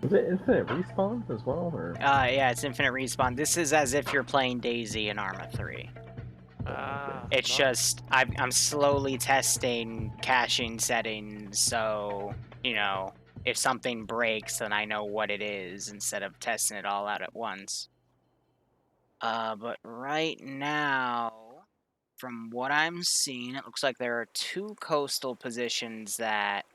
Is it infinite respawn as well, or? Yeah, it's infinite respawn. This is as if you're playing Daisy in Arma 3. It's just, I'm slowly testing caching settings, so, you know, if something breaks, then I know what it is, instead of testing it all out at once. But right now, from what I'm seeing, it looks like there are 2 coastal positions that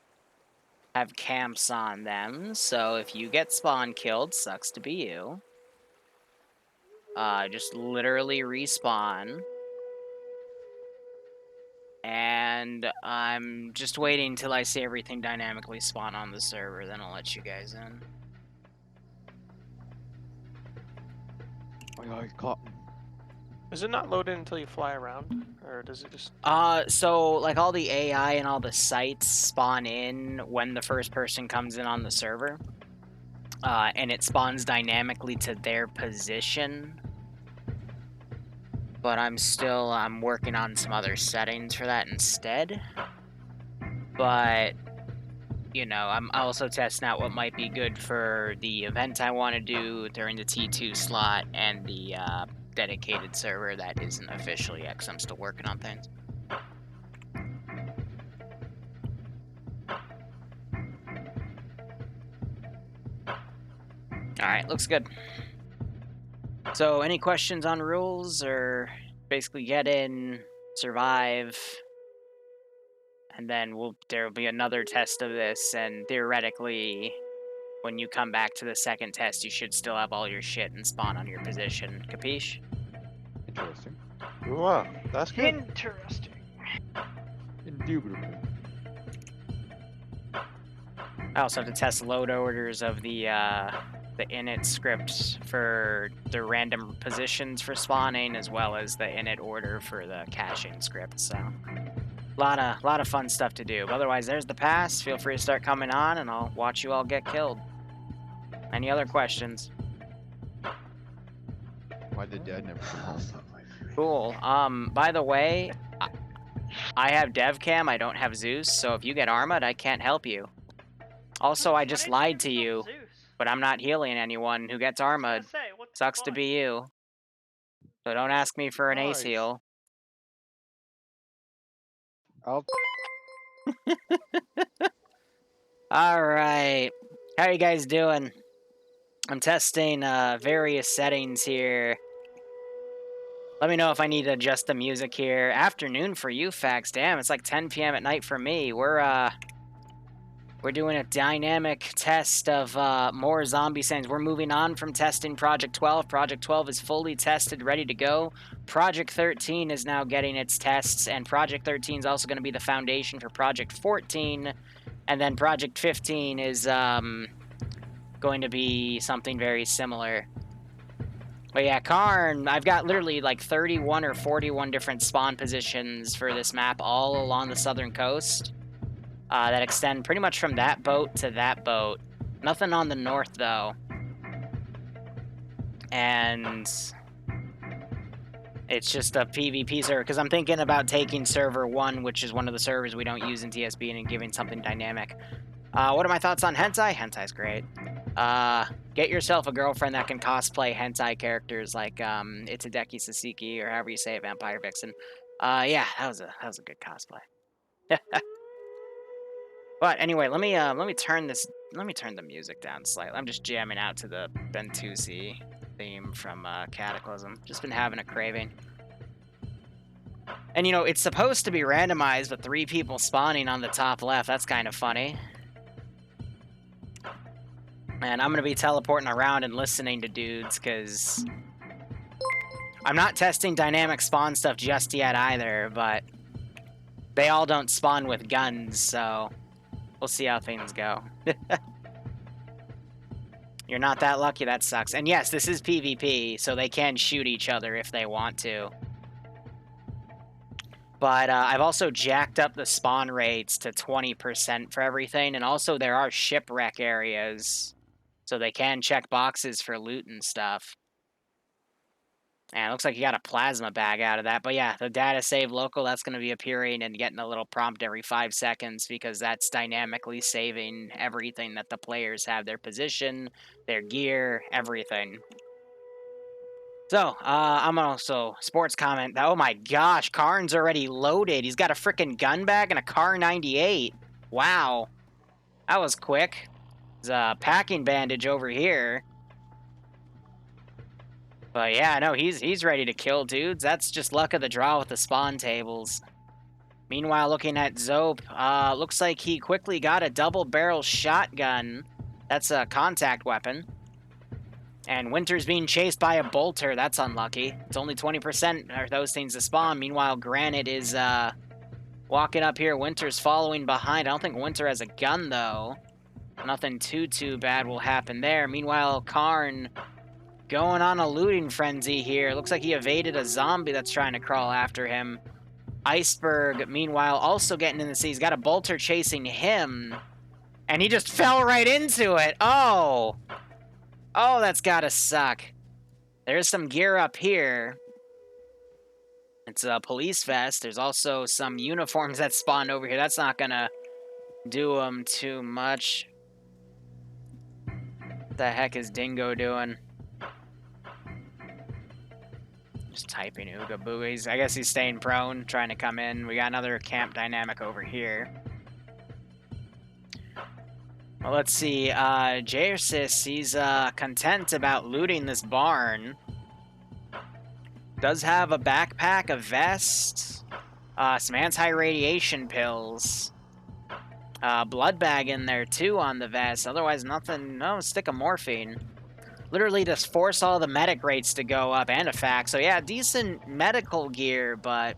have camps on them, so if you get spawn killed, sucks to be you. Just literally respawn. And I'm just waiting till I see everything dynamically spawn on the server, then I'll let you guys in. Oh, yeah, cotton. Does it not load in until you fly around? Or does it just... So, like, all the AI and all the sites spawn in when the first person comes in on the server. And it spawns dynamically to their position. But I'm working on some other settings for that instead. But, you know, I'm also testing out what might be good for the event I want to do during the T2 slot and the dedicated server that isn't official yet, because I'm still working on things. Alright, looks good. So, any questions on rules, or basically get in, survive, and then there will be another test of this, and theoretically, when you come back to the second test, you should still have all your shit and spawn on your position. Capiche? Interesting. Wow, that's good. Interesting. Indubitably. I also have to test load orders of the init script for the random positions for spawning, as well as the init order for the caching script. So, a lot of fun stuff to do. But otherwise, there's the pass. Feel free to start coming on, and I'll watch you all get killed. Any other questions? Why the dead never come home? Cool. By the way, I have dev cam. I don't have Zeus. So if you get armored, I can't help you. Also, I just lied to you, but I'm not healing anyone who gets armored. Sucks to be you. So don't ask me for an ace heal. I'll... Alright. How are you guys doing? I'm testing various settings here. Let me know if I need to adjust the music here. Afternoon for you, Fax. Damn, it's like 10 p.m. at night for me. We're doing a dynamic test of more zombie settings. We're moving on from testing Project 12. Project 12 is fully tested, ready to go. Project 13 is now getting its tests, and Project 13 is also going to be the foundation for Project 14. And then Project 15 is going to be something very similar. But yeah, Karn, I've got literally like 31 or 41 different spawn positions for this map all along the southern coast. That extend pretty much from that boat to that boat. Nothing on the north, though. And it's just a PvP server, because I'm thinking about taking server 1, which is one of the servers we don't use in TSB, and giving something dynamic. What are my thoughts on hentai? Hentai's great. Get yourself a girlfriend that can cosplay hentai characters like Itadeki Sasiki, or however you say it, Vampire Vixen. Yeah, that was a good cosplay. But anyway, let me turn the music down slightly. I'm just jamming out to the Bentusi theme from Cataclysm. Just been having a craving. And you know, it's supposed to be randomized with 3 people spawning on the top left. That's kind of funny. And I'm gonna be teleporting around and listening to dudes, because I'm not testing dynamic spawn stuff just yet either, but they all don't spawn with guns, so we'll see how things go. You're not that lucky, that sucks. And yes, this is PvP, so they can shoot each other if they want to. But I've also jacked up the spawn rates to 20% for everything, and also there are shipwreck areas, so they can check boxes for loot and stuff. And it looks like you got a plasma bag out of that. But yeah, the data save local, that's going to be appearing and getting a little prompt every 5 seconds because that's dynamically saving everything that the players have, their position, their gear, everything. So, I'm also sports comment. Oh my gosh, Karn's already loaded. He's got a freaking gun bag and a Kar 98. Wow. That was quick. There's a packing bandage over here. But yeah, no, he's ready to kill dudes. That's just luck of the draw with the spawn tables. Meanwhile, looking at Zope, looks like he quickly got a double-barrel shotgun. That's a contact weapon. And Winter's being chased by a bolter. That's unlucky. It's only 20% are those things to spawn. Meanwhile, Granite is walking up here. Winter's following behind. I don't think Winter has a gun, though. Nothing too bad will happen there. Meanwhile, Karn going on a looting frenzy here. Looks like he evaded a zombie that's trying to crawl after him. Iceberg, meanwhile, also getting in the sea. He's got a bolter chasing him. And he just fell right into it. Oh! Oh, that's gotta suck. There's some gear up here. It's a police vest. There's also some uniforms that spawned over here. That's not gonna do him too much. What the heck is Dingo doing? Just typing Ooga Boogies. I guess he's staying prone, trying to come in. We got another camp dynamic over here. Well, let's see. Jairsis, he's content about looting this barn. Does have a backpack, a vest, some anti-radiation pills. Blood bag in there, too, on the vest. Otherwise, nothing. No, stick of morphine. Literally just force all the medic rates to go up and a fact. So yeah, decent medical gear, but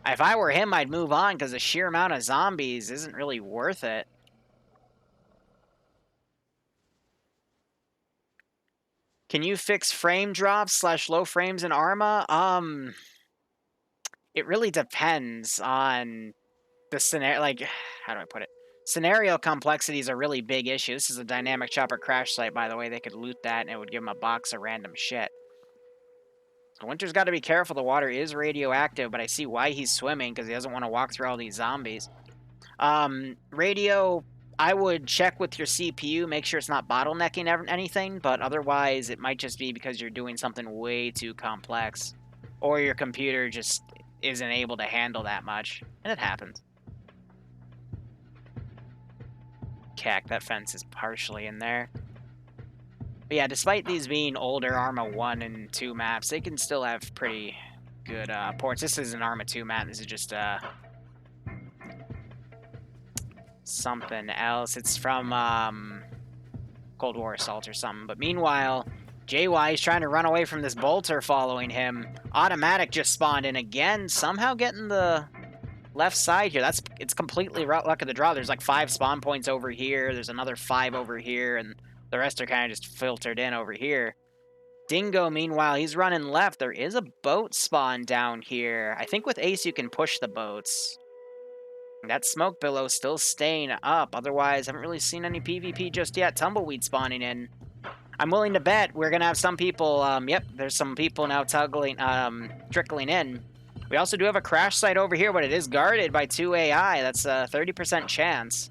if I were him, I'd move on because the sheer amount of zombies isn't really worth it. Can you fix frame drops / low frames in Arma? It really depends on the scenario. Like, how do I put it? Scenario complexity is a really big issue. This is a dynamic chopper crash site, by the way. They could loot that, and it would give them a box of random shit. So Winter's got to be careful. The water is radioactive, but I see why he's swimming, because he doesn't want to walk through all these zombies. Radio, I would check with your CPU, make sure it's not bottlenecking anything, but otherwise it might just be because you're doing something way too complex, or your computer just isn't able to handle that much, and it happens. Cack, that fence is partially in there. But yeah, despite these being older Arma 1 and 2 maps, they can still have pretty good ports. This is an Arma 2 map. This is just something else. It's from Cold War Assault or something. But meanwhile, JY is trying to run away from this bolter following him. Automatic just spawned in again, somehow getting the left side here. It's completely luck of the draw. There's like 5 spawn points over here. There's another 5 over here, and the rest are kind of just filtered in over here. Dingo, meanwhile, he's running left. There is a boat spawn down here. I think with Ace you can push the boats. That smoke billow still staying up. Otherwise, I haven't really seen any PvP just yet. Tumbleweed spawning in. I'm willing to bet we're going to have some people... yep, there's some people now trickling in. We also do have a crash site over here, but it is guarded by 2 AI. That's a 30% chance.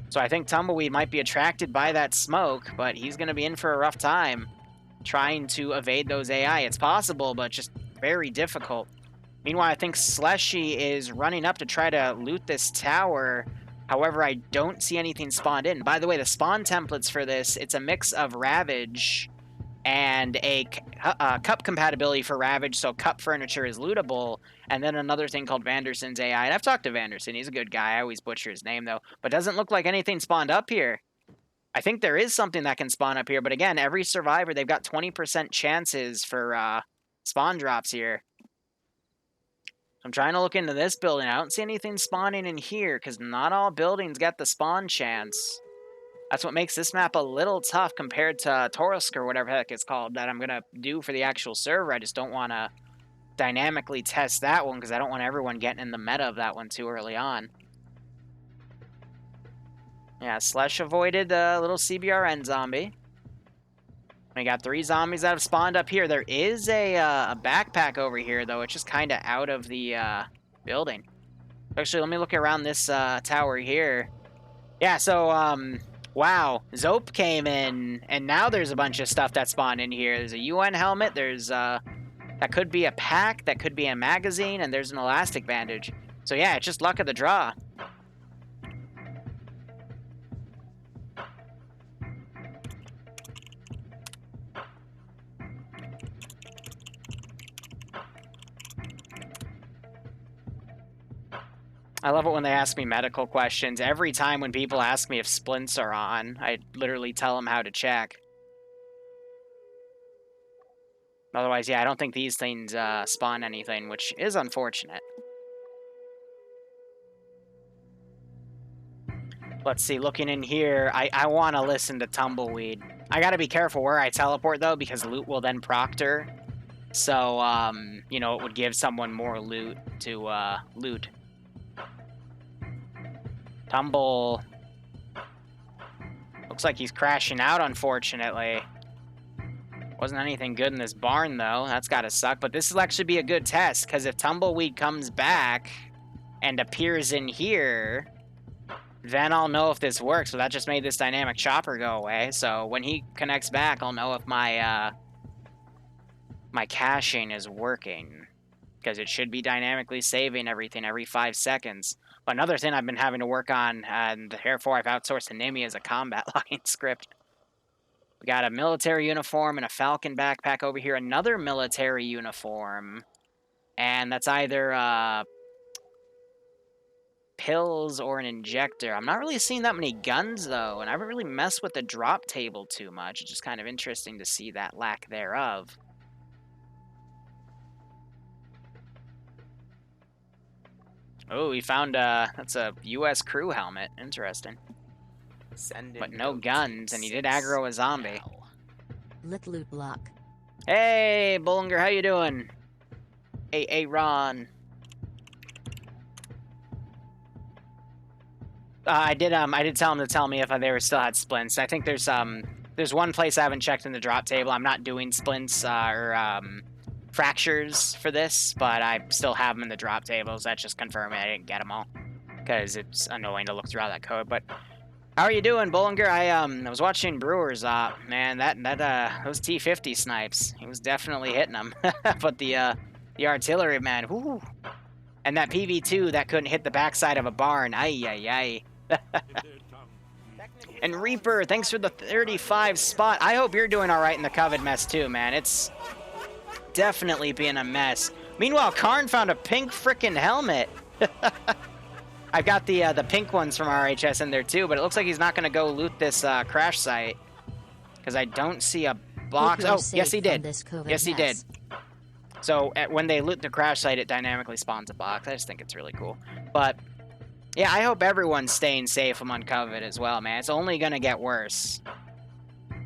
So I think Tumbleweed might be attracted by that smoke, but he's going to be in for a rough time trying to evade those AI. It's possible, but just very difficult. Meanwhile, I think Slushy is running up to try to loot this tower. However, I don't see anything spawned in. By the way, the spawn templates for this, it's a mix of Ravage and a cup compatibility for Ravage, so cup furniture is lootable, and then another thing called Vanderson's AI. And I've talked to Vanderson. He's a good guy. I always butcher his name, though. But doesn't look like anything spawned up here. I think there is something that can spawn up here, but again, every survivor, they've got 20% chances for spawn drops here. I'm trying to look into this building. I don't see anything spawning in here, because not all buildings got the spawn chance. That's what makes this map a little tough compared to Torsk or whatever the heck it's called that I'm going to do for the actual server. I just don't want to dynamically test that one because I don't want everyone getting in the meta of that one too early on. Yeah, Slush avoided the little CBRN zombie. We got 3 zombies that have spawned up here. There is a backpack over here, though. It's just kind of out of the building. Actually, let me look around this tower here. Yeah, so, wow. Zope came in, and now there's a bunch of stuff that spawned in here. There's a UN helmet. There's, that could be a pack. That could be a magazine. And there's an elastic bandage. So, yeah, it's just luck of the draw. I love it when they ask me medical questions. Every time when people ask me if splints are on, I literally tell them how to check. Otherwise, yeah, I don't think these things spawn anything, which is unfortunate. Let's see, looking in here, I want to listen to Tumbleweed. I gotta be careful where I teleport, though, because loot will then proctor. So, you know, it would give someone more loot to loot. Tumble. Looks like he's crashing out, unfortunately. Wasn't anything good in this barn, though. That's gotta suck. But this will actually be a good test, because if Tumbleweed comes back and appears in here, then I'll know if this works. So that just made this dynamic chopper go away. So when he connects back, I'll know if my my caching is working, because it should be dynamically saving everything every 5 seconds. But another thing I've been having to work on, and therefore I've outsourced to Nimi, is a combat logging script. We got a military uniform and a Falcon backpack over here. Another military uniform. And that's either pills or an injector. I'm not really seeing that many guns, though. And I haven't really messed with the drop table too much. It's just kind of interesting to see that lack thereof. Oh, we found that's a U.S. crew helmet. Interesting. But no guns, and he did aggro a zombie. Lit loot block. Hey, Bollinger, how you doing? Hey, Ron. I did tell him to tell me if they were still had splints. I think there's one place I haven't checked in the drop table. I'm not doing splints or fractures for this, but I still have them in the drop tables. That's just confirming I didn't get them all, because it's annoying to look through all that code. But how are you doing, Bollinger? I was watching Brewers man, those T50 snipes, he was definitely hitting them. But the artillery, man, whoo. And that PV2 that couldn't hit the backside of a barn, ay. And Reaper, thanks for the 35 spot. I hope you're doing all right in the COVID mess too, man. It's definitely being a mess. Meanwhile, Karn found a pink frickin' helmet. I've got the pink ones from RHS in there too, but it looks like he's not going to go loot this crash site, because I don't see a box. Oh, yes he did. Yes he did. So when they loot the crash site, it dynamically spawns a box. I just think it's really cool. But yeah, I hope everyone's staying safe among COVID as well, man. It's only going to get worse.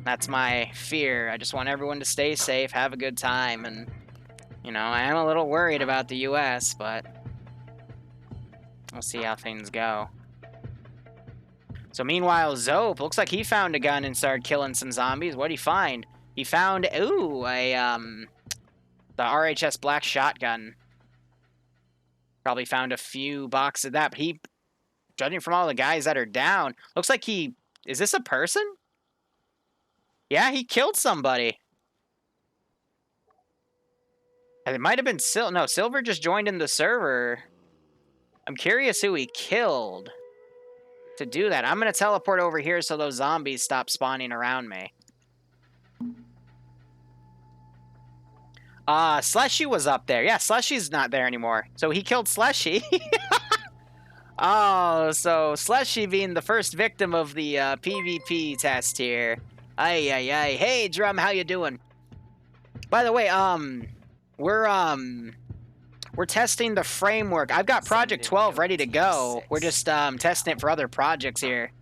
That's my fear. I just want everyone to stay safe, have a good time, and, you know, I am a little worried about the U.S., but we'll see how things go. So meanwhile, Zope, looks like he found a gun and started killing some zombies. What'd he find? He found, ooh, the RHS black shotgun. Probably found a few boxes of that, but he, judging from all the guys that are down, looks like is this a person? Yeah, he killed somebody. And it might have been no, Silver just joined in the server. I'm curious who he killed to do that. I'm going to teleport over here so those zombies stop spawning around me. Slushy was up there. Yeah, Slushy's not there anymore. So he killed Slushy. Oh, so Slushy being the first victim of the PvP test here. Ay. Hey, Drum, how you doing? By the way, we're testing the framework. I've got Project 12 ready to go. We're just testing it for other projects here.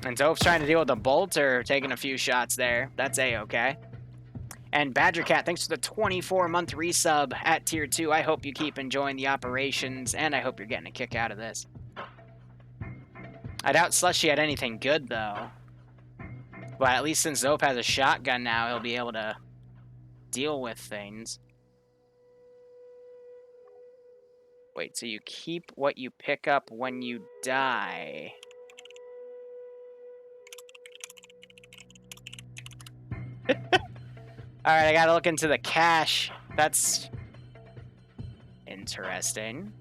And Zope's trying to deal with the bolter, taking a few shots there. That's A-okay. And Badger Cat, thanks for the 24-month resub at Tier 2. I hope you keep enjoying the operations, and I hope you're getting a kick out of this. I doubt Slushy had anything good, though. But at least since Zope has a shotgun now, he'll be able to deal with things. Wait, so you keep what you pick up when you die. Alright, I gotta look into the cache. That's interesting.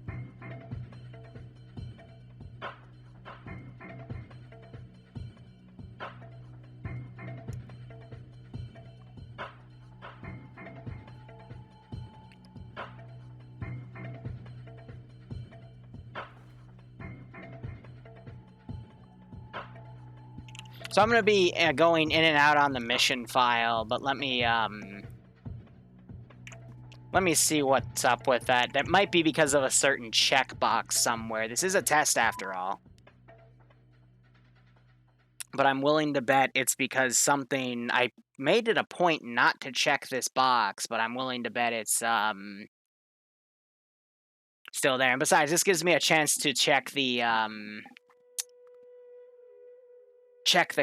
So I'm going to be going in and out on the mission file, but let me see what's up with that. That might be because of a certain checkbox somewhere. This is a test after all. But I'm willing to bet it's because something... I made it a point not to check this box, but I'm willing to bet it's still there. And besides, this gives me a chance to check the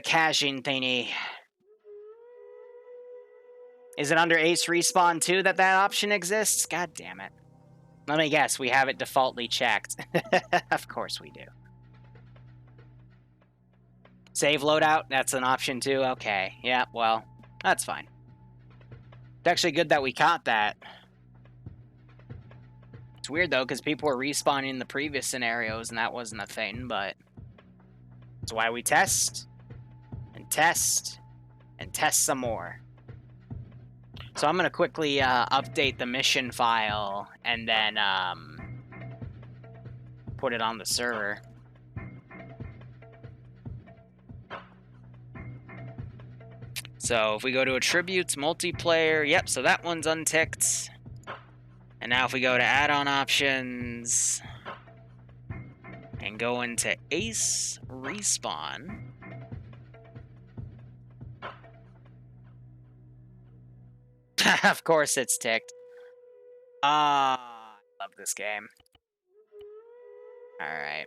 caching thingy. Is it under Ace Respawn too that option exists? God damn it. Let me guess, we have it defaultly checked. Of course we do. Save loadout, that's an option too? Okay, yeah, well, that's fine. It's actually good that we caught that. It's weird though, because people were respawning in the previous scenarios and that wasn't a thing, but... That's why we test, and test, and test some more. So I'm going to quickly update the mission file and then put it on the server. So if we go to attributes, multiplayer, yep, so that one's unticked. And now if we go to add-on options and go into Ace Respawn, of course it's ticked. I love this game. Alright.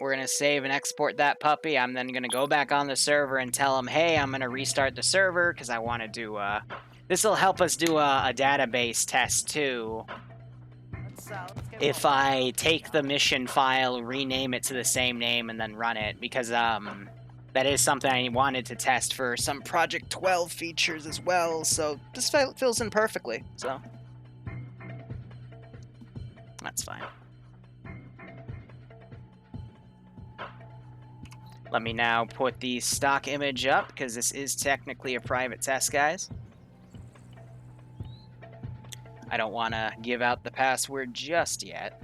We're going to save and export that puppy. I'm then going to go back on the server and tell them, hey, I'm going to restart the server because I want to do this will help us do a database test too. If I take the mission file, rename it to the same name, and then run it, because that is something I wanted to test for some Project 12 features as well, so this fills in perfectly, so that's fine. Let me now put the stock image up, because this is technically a private test, guys. I don't want to give out the password just yet.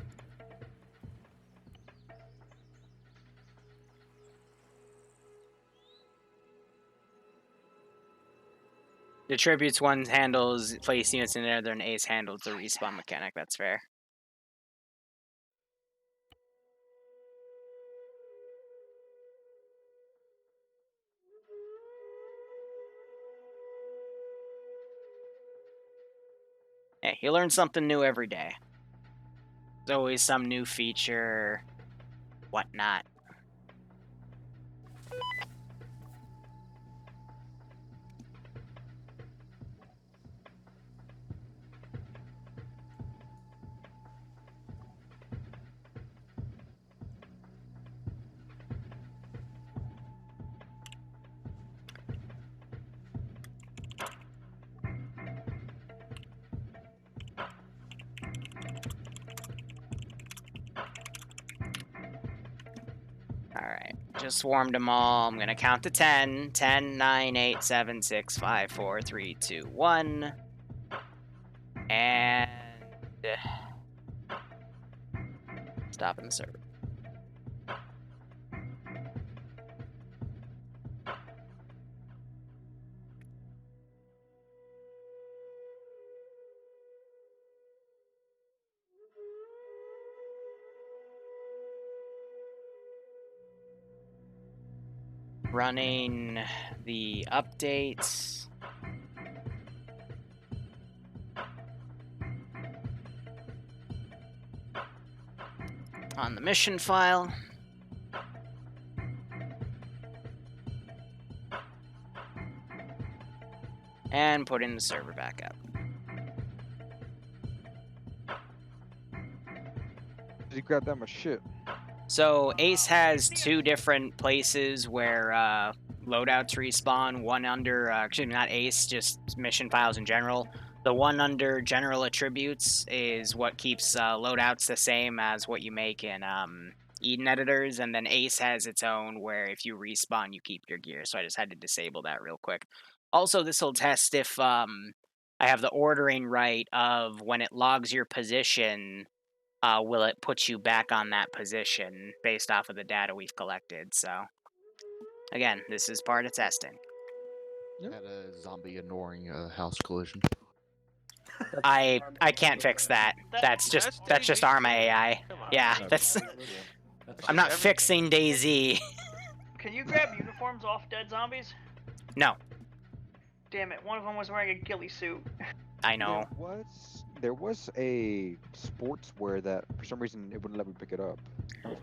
The Tributes one handles place units in there, then Ace handles the respawn mechanic, that's fair. Hey, you learn something new every day. There's always some new feature, whatnot. Alright, just swarmed them all. I'm going to count to 10. 10, 9, 8, 7, 6, 5, 4, 3, 2, 1. And... stopping the server. Running the updates. on the mission file. And putting the server back up. Did you grab that much shit? So Ace has two different places where loadouts respawn. One under, actually not Ace, just mission files in general. The one under general attributes is what keeps loadouts the same as what you make in Eden editors, and then Ace has its own where if you respawn, you keep your gear. So I just had to disable that real quick. Also, this will test if I have the ordering right of when it logs your position. Will it put you back on that position based off of the data we've collected? So, again, this is part of testing. Had a zombie ignoring a house collision. I can't fix that. That's just Daisy. Arma AI. Come on. Yeah, Okay. that's. That's I'm not just fixing Daisy. Can you grab uniforms off dead zombies? No, Damn it, one of them was wearing a ghillie suit. I know. There was a sportswear that for some reason it wouldn't let me pick it up.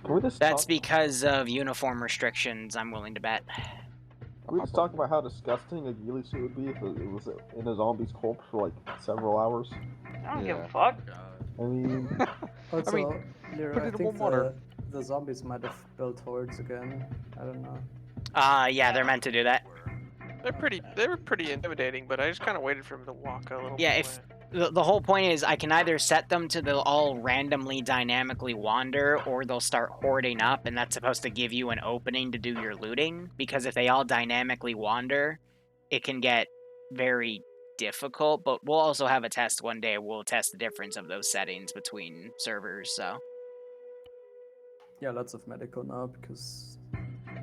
Can we just That's talk, because of uniform restrictions. I'm willing to bet. Can we just talk about how disgusting a ghillie suit would be if it was in a zombie's corpse for like several hours? I don't give Yeah. a fuck. I mean, Also, mean, Liru, put I it in think warm water. the zombies might have built hordes again. I don't know. Yeah, they're meant to do that. They were pretty intimidating, but I just kind of waited for him to walk a little. Yeah, bit if away. the whole point is I can either set them to they'll all randomly dynamically wander, or they'll start hoarding up, and that's supposed to give you an opening to do your looting. Because if they all dynamically wander, it can get very difficult. But we'll also have a test one day. We'll test the difference of those settings between servers. So Yeah, lots of medical now because.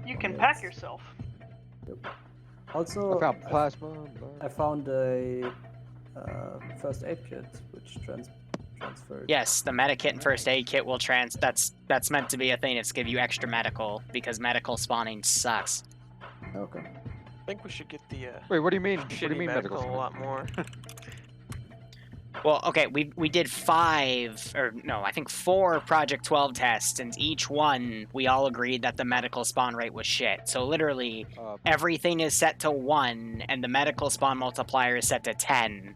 You can Yes. pack yourself. Also, I found plasma. I found a first aid kit which transferred. yes, the medikit and first aid kit will That's meant to be a thing. It's give you extra medical because medical spawning sucks. Okay. I think we should get the Wait, what do you mean? What do shitty you mean medical medical? a lot more. Well, okay, we did 4 Project 12 tests, and each one we all agreed that the medical spawn rate was shit. So literally everything is set to 1, and the medical spawn multiplier is set to 10.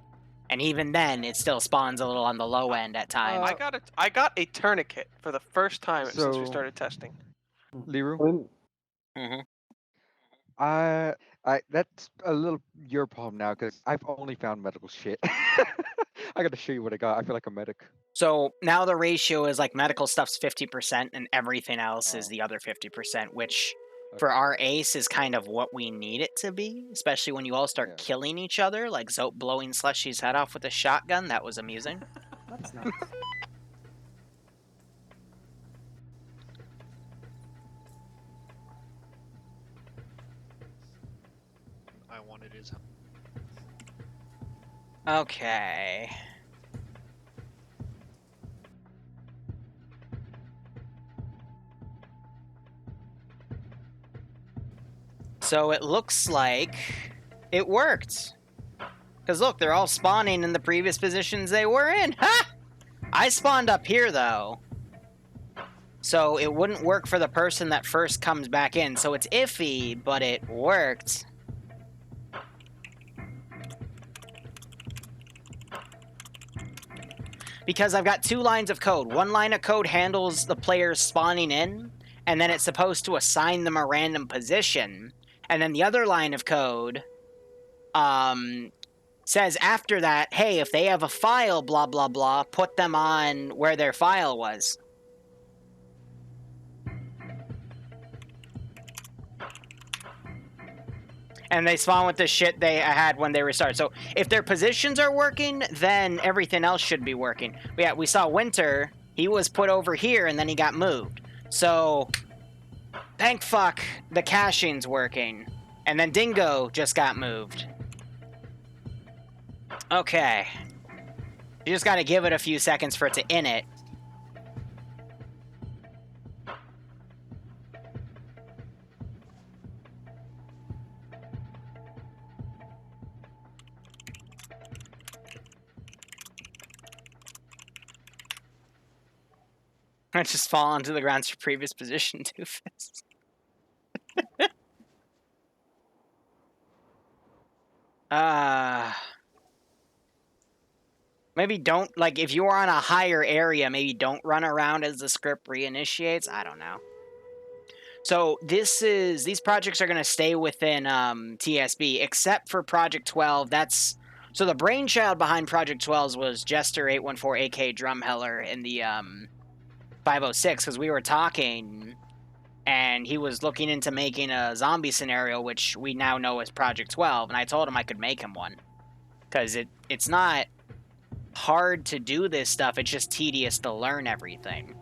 And even then, it still spawns a little on the low end at times. I got a tourniquet for the first time since we So- started testing. Liru? I mean, Mm-hmm. That's a little your problem now because I've only found medical shit. I gotta show you what I got. I feel like a medic. So now the ratio is like medical stuff's 50%, and everything else is Oh. the other 50%, which for our ace is kind of what we need it to be, especially when you all start Yeah. killing each other, like Zope blowing Slushy's head off with a shotgun. That was amusing. That's nice. I wanted his. Okay. So it looks like it worked. Because look, they're all spawning in the previous positions they were in. Ha! I spawned up here, though. So it wouldn't work for the person that first comes back in. So it's iffy, but it worked. Because I've got 2 lines of code. One line of code handles the players spawning in, and then it's supposed to assign them a random position. And then the other line of code says after that, hey, if they have a file, blah, blah, blah, put them on where their file was. And they spawn with the shit they had when they restart. So if their positions are working, then everything else should be working. But yeah, we saw Winter. He was put over here, and then he got moved. So, thank fuck, the caching's working. And then Dingo just got moved. Okay. You just gotta give it a few seconds for it to init. I just fall onto the ground to previous position, Doofus. Maybe don't, like, if you're on a higher area, maybe don't run around as the script reinitiates. I don't know. So these projects are going to stay within TSB, except for Project 12. So the brainchild behind Project 12 was Jester 814 AK Drumheller in the 506, because we were talking, and he was looking into making a zombie scenario, which we now know is Project 12, and I told him I could make him one. Because it's not hard to do this stuff, it's just tedious to learn everything.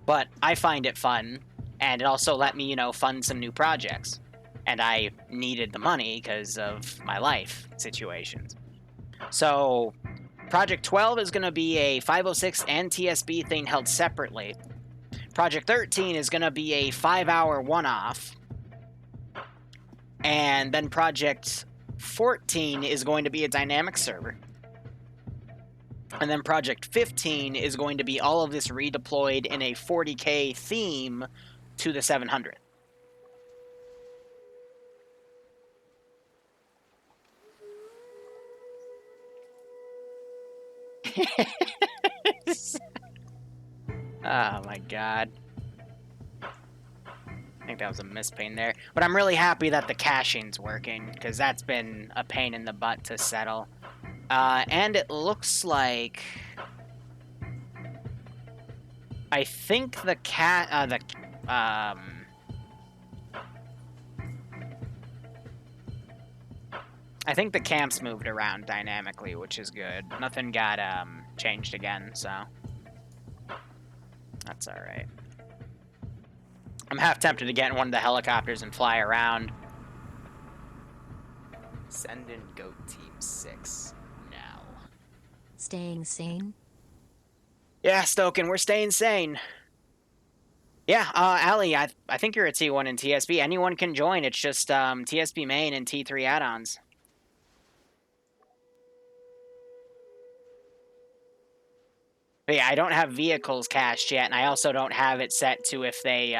But I find it fun, and it also let me, you know, fund some new projects. And I needed the money because of my life situations. So, Project 12 is going to be a 506 and TSB thing held separately. Project 13 is going to be a 5-hour one-off. And then Project 14 is going to be a dynamic server. And then Project 15 is going to be all of this redeployed in a 40K theme to the 700. Oh my god. I think that was a mispain there. But I'm really happy that the caching's working, because that's been a pain in the butt to settle. And it looks like... I think the I think the camps moved around dynamically, which is good. Nothing got changed again, so that's alright. I'm half tempted to get in one of the helicopters and fly around. Send in Goat Team 6 now. Staying sane? Yeah, Stoken, we're staying sane. Yeah, Allie, I think you're a T1 in TSB. Anyone can join. It's just TSB main and T3 add-ons. But yeah, I don't have vehicles cached yet, and I also don't have it set to if they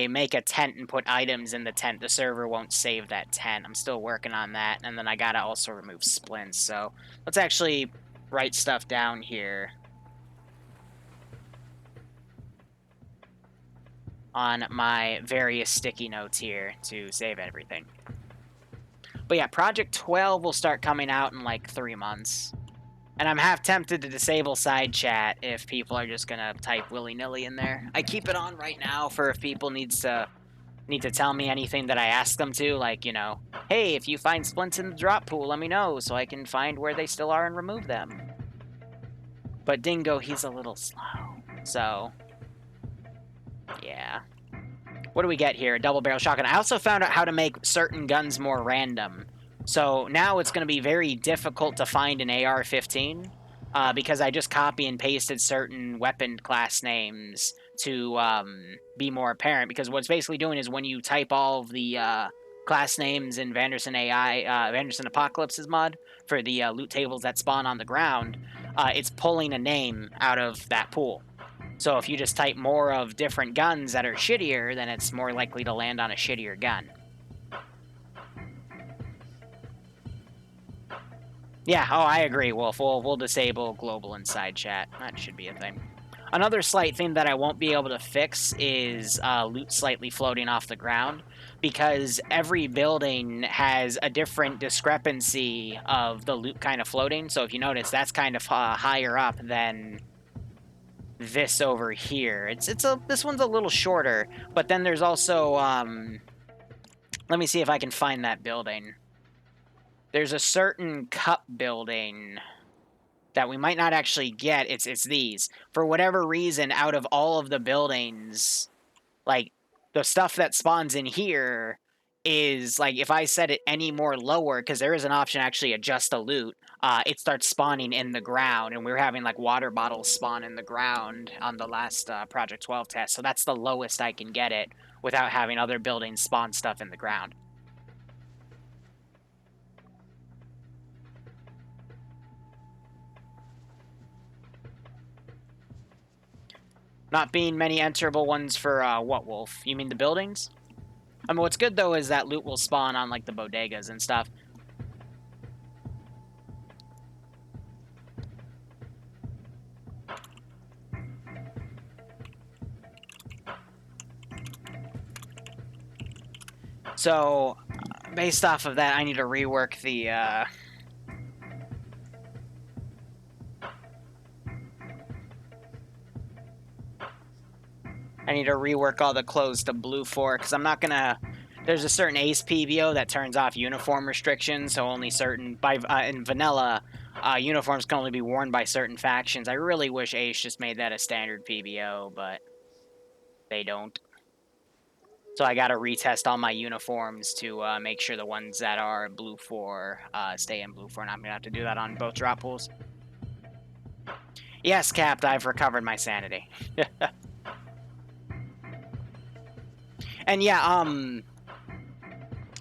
make a tent and put items in the tent, the server won't save that tent. I'm still working on that, and then I gotta also remove splints. So let's actually write stuff down here on my various sticky notes here to save everything. But yeah, Project 12 will start coming out in like 3 months. And I'm half tempted to disable side chat if people are just gonna type willy-nilly in there. I keep it on right now for if people need to tell me anything that I ask them to, like, you know, hey, if you find splints in the drop pool, let me know so I can find where they still are and remove them. But Dingo, he's a little slow, so yeah. What do we get here? A double barrel shotgun. I also found out how to make certain guns more random. So now it's going to be very difficult to find an AR-15 because I just copy and pasted certain weapon class names to be more apparent. Because what it's basically doing is when you type all of the class names in Vanderson Apocalypse's mod for the loot tables that spawn on the ground, it's pulling a name out of that pool. So if you just type more of different guns that are shittier, then it's more likely to land on a shittier gun. Yeah, oh, I agree, Wolf. We'll disable global inside chat. That should be a thing. Another slight thing that I won't be able to fix is loot slightly floating off the ground, because every building has a different discrepancy of the loot kind of floating. So if you notice, that's kind of higher up than this over here. This one's a little shorter, but then there's also let me see if I can find that building. There's a certain cup building that we might not actually get. It's these. For whatever reason, out of all of the buildings, like, the stuff that spawns in here is, like, if I set it any more lower, because there is an option to actually adjust the loot, it starts spawning in the ground, and we were having, like, water bottles spawn in the ground on the last Project 12 test, so that's the lowest I can get it without having other buildings spawn stuff in the ground. Not being many enterable ones for what, Wolf? You mean the buildings? I mean, what's good though is that loot will spawn on like the bodegas and stuff. So, based off of that, I need to rework the, I need to rework all the clothes to blue 4, because I'm not gonna... There's a certain Ace PBO that turns off uniform restrictions, so only certain... in vanilla, uniforms can only be worn by certain factions. I really wish Ace just made that a standard PBO, but they don't. So I gotta retest all my uniforms to make sure the ones that are blue 4 stay in blue 4, and I'm gonna have to do that on both drop pools. Yes, Capt, I've recovered my sanity. And yeah,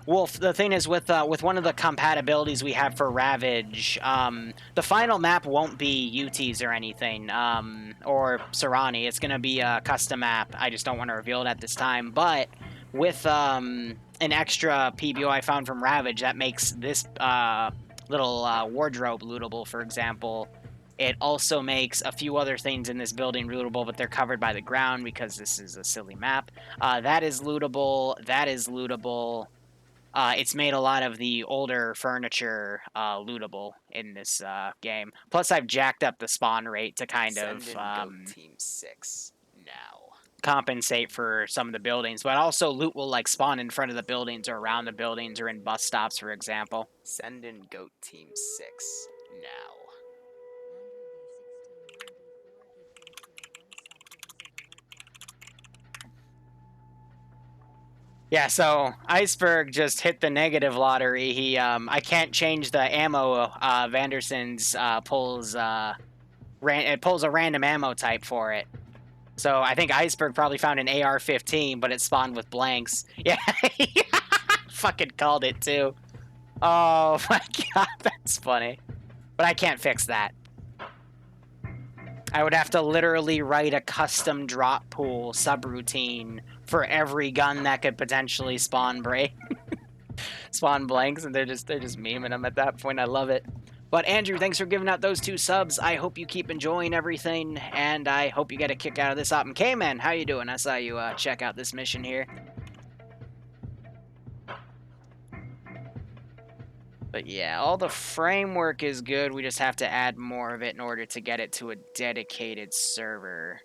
Wolf, the thing is with one of the compatibilities we have for Ravage, the final map won't be UTs or anything, or Serrani. It's gonna be a custom map. I just don't want to reveal it at this time, but with an extra PBO I found from Ravage that makes this little wardrobe lootable, for example. It also makes a few other things in this building lootable, but they're covered by the ground because this is a silly map. That is lootable. That is lootable. It's made a lot of the older furniture lootable in this game. Plus, I've jacked up the spawn rate to kind of Team 6 now. compensate for some of the buildings. But also, loot will like spawn in front of the buildings or around the buildings or in bus stops, for example. Send in Goat Team 6 now. Yeah, so Iceberg just hit the negative lottery. He, I can't change the ammo. Vanderson's pulls it pulls a random ammo type for it. So I think Iceberg probably found an AR-15, but it spawned with blanks. Yeah, fucking called it too. Oh my god, that's funny. But I can't fix that. I would have to literally write a custom drop pool subroutine for every gun that could potentially spawn spawn blanks, and they're just memeing them at that point. I love it. But Andrew, thanks for giving out those 2 subs. I hope you keep enjoying everything, and I hope you get a kick out of this op. And K-Man, how you doing? I saw you check out this mission here. But yeah, all the framework is good. We just have to add more of it in order to get it to a dedicated server.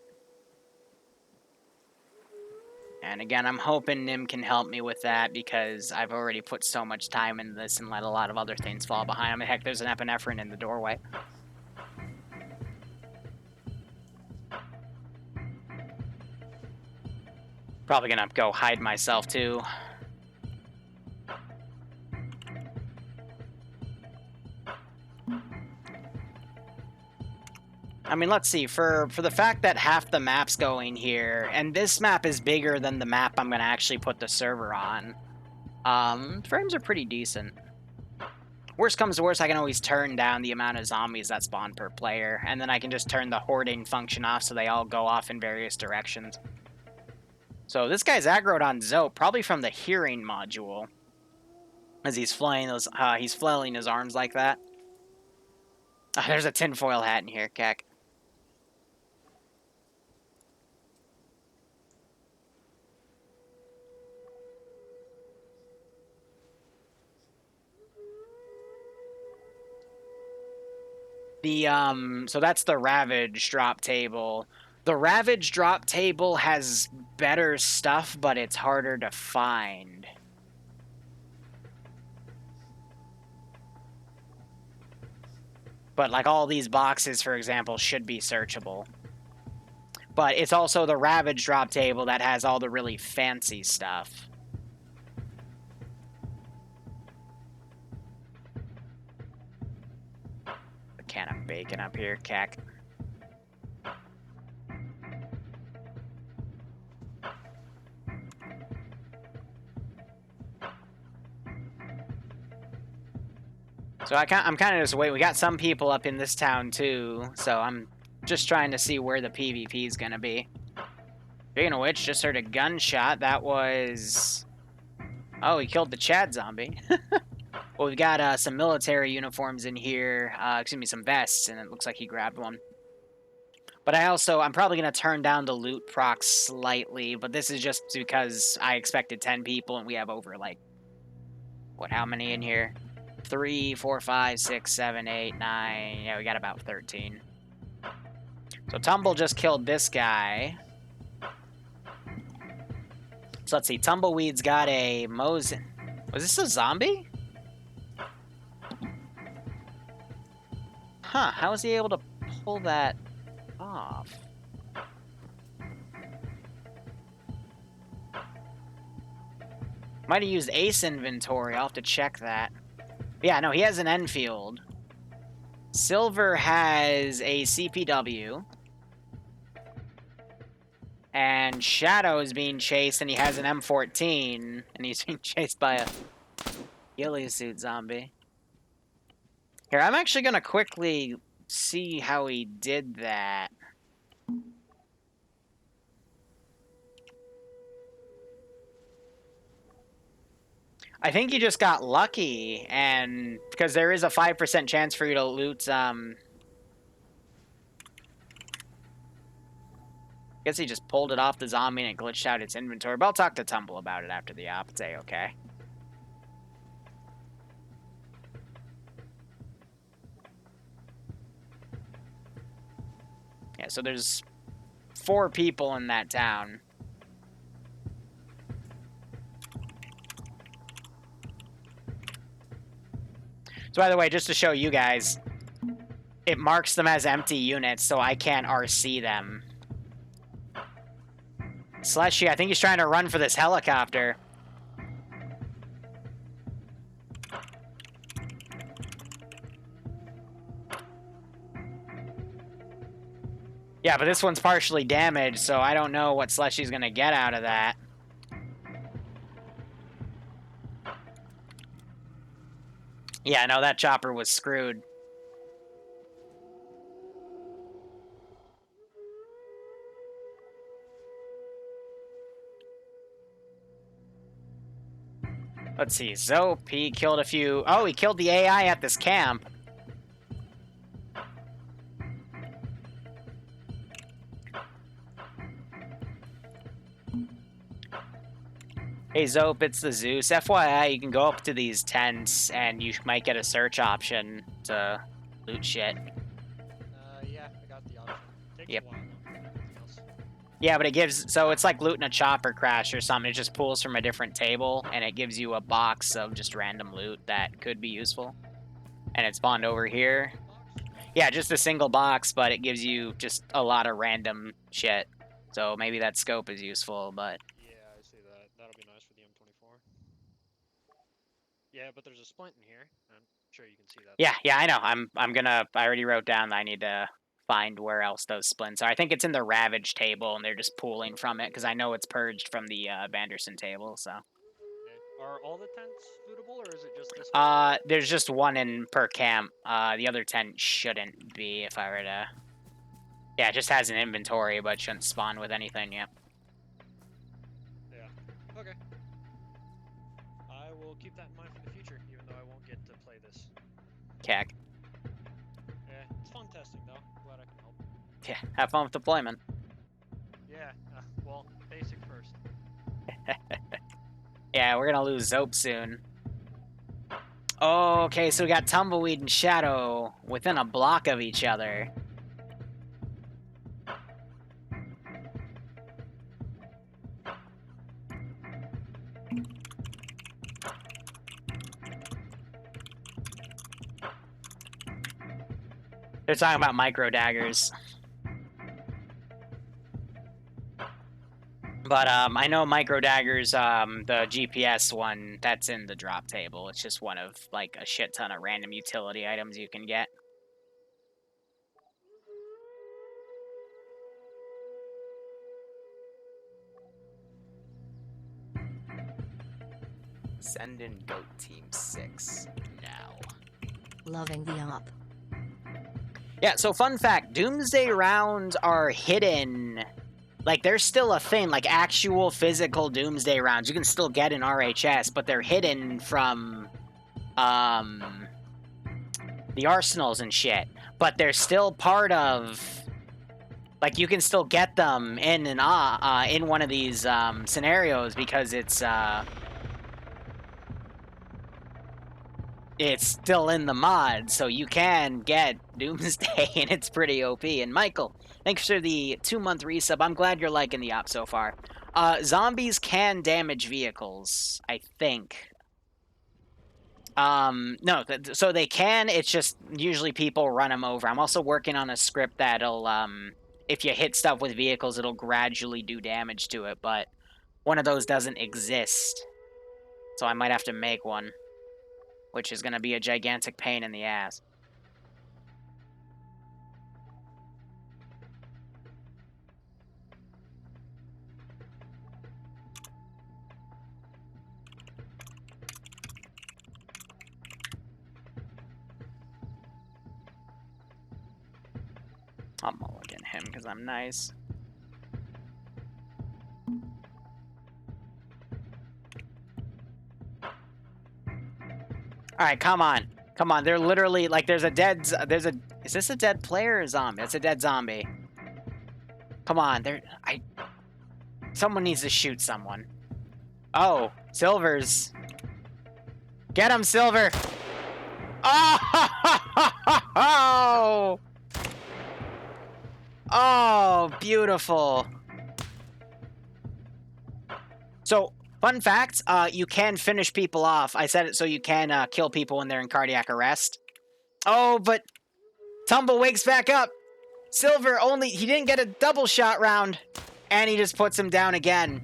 And again, I'm hoping Nim can help me with that because I've already put so much time in this and let a lot of other things fall behind. I mean, heck, there's an epinephrine in the doorway. Probably gonna go hide myself too. I mean, let's see, for the fact that half the map's going here, and this map is bigger than the map I'm going to actually put the server on, frames are pretty decent. Worst comes to worst, I can always turn down the amount of zombies that spawn per player, and then I can just turn the hoarding function off so they all go off in various directions. So this guy's aggroed on Zope, probably from the hearing module, as he's flailing his arms like that. There's a tinfoil hat in here, Kek. So that's the Ravage drop table. The Ravage drop table has better stuff, but it's harder to find. But like all these boxes, for example, should be searchable. But it's also the Ravage drop table that has all the really fancy stuff. Can of bacon up here, Cack. So I'm kind of just waiting. We got some people up in this town too, so I'm just trying to see where the PvP is gonna be. Speaking of which, just heard a gunshot. That was... Oh, he killed the Chad zombie. Well, we've got some military uniforms in here. Excuse me, some vests, and it looks like he grabbed one. But I'm probably going to turn down the loot proc slightly, but this is just because I expected 10 people, and we have over, like... What, how many in here? 3, 4, 5, 6, 7, 8, 9... Yeah, we got about 13. So Tumble just killed this guy. So let's see. Tumbleweed's got a Mosin. Was this a zombie? Huh. How was he able to pull that off? Might have used Ace Inventory. I'll have to check that. Yeah, no, he has an Enfield. Silver has a CPW. And Shadow is being chased, and he has an M14, and he's being chased by a ghillie suit zombie. Here, I'm actually going to quickly see how he did that. I think you just got lucky, and because there is a 5% chance for you to loot, I guess he just pulled it off the zombie and it glitched out its inventory. But I'll talk to Tumble about it after the op. It's A-okay. Yeah, so there's 4 people in that town. So by the way, just to show you guys, it marks them as empty units, so I can't RC them. Slushy, I think he's trying to run for this helicopter. Yeah, but this one's partially damaged, so I don't know what Slushy's gonna get out of that. Yeah, no, that chopper was screwed. Let's see, Zope, he killed a few... Oh, he killed the AI at this camp. Hey, Zope, it's the Zeus. FYI, you can go up to these tents, and you might get a search option to loot shit. Yeah, I got the option. Takes Yep. a while. Anything else? Yeah, but it gives... So it's like looting a chopper crash or something. It just pulls from a different table, and it gives you a box of just random loot that could be useful. And it's spawned over here. Yeah, just a single box, but it gives you just a lot of random shit. So maybe that scope is useful, but... Yeah, I see that. That'll be nice for the M24. Yeah, but there's a splint in here. I'm sure you can see that. Yeah, I know. I'm gonna... I already wrote down that I need to find where else those splints are. I think it's in the Ravage table, and they're just pooling from it, because I know it's purged from the Banderson table, so... Okay. Are all the tents lootable, or is it just this one? There's just one in per camp. The other tent shouldn't be, if I were to... Yeah, it just has an inventory, but shouldn't spawn with anything, yeah. Yeah. Okay. I will keep that in mind for the future, even though I won't get to play this. Cack. Yeah, it's fun testing, though. Glad I can help. Yeah, have fun with deployment. Yeah, well, basic first. Yeah, we're gonna lose Zope soon. Okay, so we got Tumbleweed and Shadow within a block of each other. They're talking about micro daggers. But I know micro daggers, the GPS one, that's in the drop table. It's just one of like a shit ton of random utility items you can get. Send in Goat Team 6 now. Loving the op. Yeah, so fun fact, Doomsday rounds are hidden Like, there's still a thing, like actual physical Doomsday rounds you can still get in RHS, but they're hidden from, the arsenals and shit. But they're still part of, like, you can still get them in in one of these, scenarios because it's still in the mod, so you can get Doomsday, and it's pretty OP. And Michael, thanks for the 2-month resub. I'm glad you're liking the op so far. Zombies can damage vehicles, I think. No, so they can, it's just usually people run them over. I'm also working on a script that'll, if you hit stuff with vehicles, it'll gradually do damage to it, but one of those doesn't exist. So I might have to make one, which is going to be a gigantic pain in the ass. I'll mulligan him because I'm nice. Alright, come on. Come on, they're literally, like, is this a dead player or a zombie? It's a dead zombie. Come on, someone needs to shoot someone. Oh, Silver's. Get him, Silver! Oh! Oh, beautiful. So, fun fact, you can finish people off. I said it so you can kill people when they're in cardiac arrest. Oh, but Tumble wakes back up. Silver he didn't get a double shot round, and he just puts him down again.